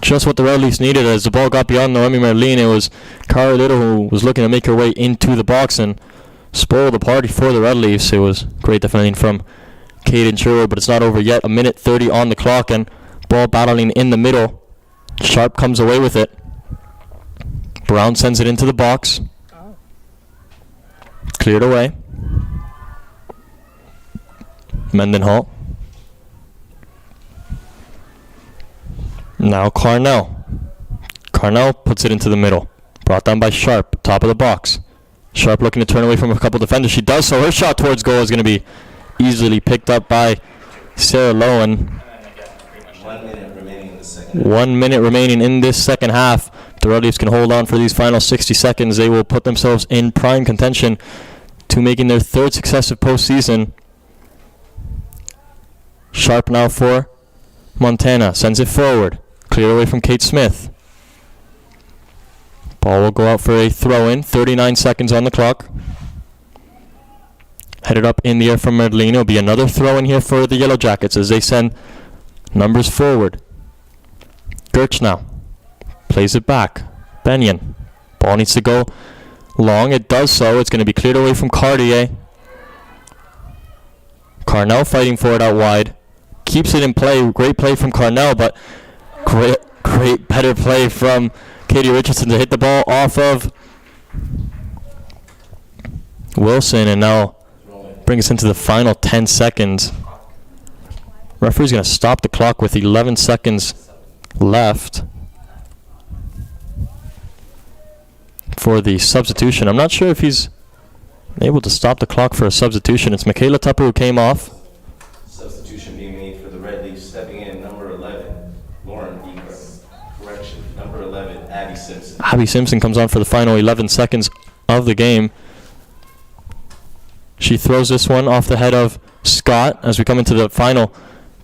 Just what the Red Leafs needed. As the ball got beyond Noemi Merlin, it was Kari Little who was looking to make her way into the box and spoil the party for the Red Leafs. It was great defending from Caden Sherwood, but it's not over yet. 1:30 on the clock and ball battling in the middle. Sharp comes away with it. Brown sends it into the box. Cleared away. Mendenhall. Now Carnell. Carnell puts it into the middle. Brought down by Sharp, top of the box. Sharp looking to turn away from a couple defenders. She does so. Her shot towards goal is going to be easily picked up by Sarah Lowen. 1 minute remaining in the second. 1 minute remaining in this second half. The Red Leafs can hold on for these final 60 seconds. They will put themselves in prime contention to making their 3rd successive postseason. Sharp now for Montana. Sends it forward. Clear away from Kate Smith. Ball will go out for a throw-in. 39 seconds on the clock. Headed up in the air from Merlino. It'll be another throw-in here for the Yellow Jackets as they send numbers forward. Gertz now. Plays it back. Benyon. Ball needs to go long. It does so. It's going to be cleared away from Cartier. Carnell fighting for it out wide. Keeps it in play. Great play from Carnell, but great better play from Katie Richardson to hit the ball off of Wilson, and now bring us into the final 10 seconds. Referee's going to stop the clock with 11 seconds left for the substitution. I'm not sure if he's able to stop the clock for a substitution. It's Michaela Tupper who came off. Substitution being made for the Red Leafs. Stepping in, number 11, Lauren Eager. Correction, number 11, Abby Simpson. Abby Simpson comes on for the final 11 seconds of the game. She throws this one off the head of Scott as we come into the final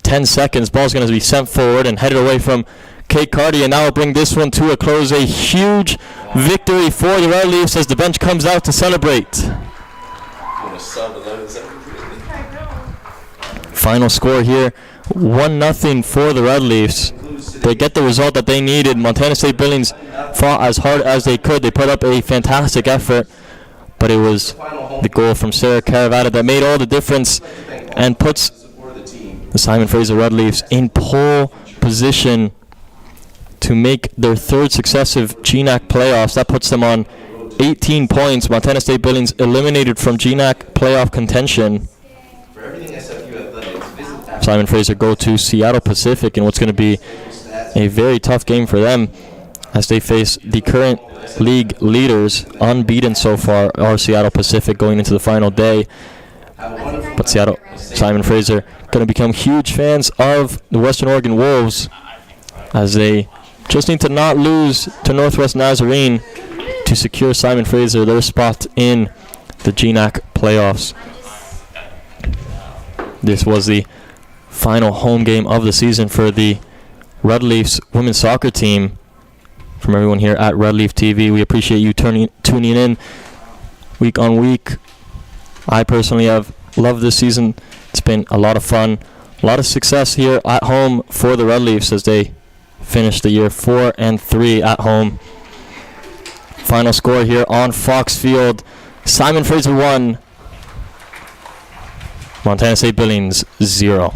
10 seconds. Ball's going to be sent forward and headed away from Kate Carty, and now will bring this one to a close. A huge victory for the Red Leafs as the bench comes out to celebrate. Final score here, 1-0 for the Red Leafs. They get the result that they needed. Montana State Billings fought as hard as they could. They put up a fantastic effort, but it was the goal from Sarah Caravata that made all the difference and puts the Simon Fraser Red Leafs in pole position to make their 3rd successive GNAC playoffs. That puts them on 18 points. Montana State Billings eliminated from GNAC playoff contention. Simon Fraser go to Seattle Pacific in what's going to be a very tough game for them as they face the current league leaders, unbeaten so far, are Seattle Pacific going into the final day. But Simon Fraser going to become huge fans of the Western Oregon Wolves as they just need to not lose to Northwest Nazarene to secure Simon Fraser their spot in the GNAC playoffs. This was the final home game of the season for the Red Leafs women's soccer team. From everyone here at Red Leaf TV, we appreciate you tuning in week on week. I personally have loved this season. It's been a lot of fun, a lot of success here at home for the Red Leafs as they finish the year 4-3 at home. Final score here on Fox Field: Simon Fraser 1, Montana State Billings 0.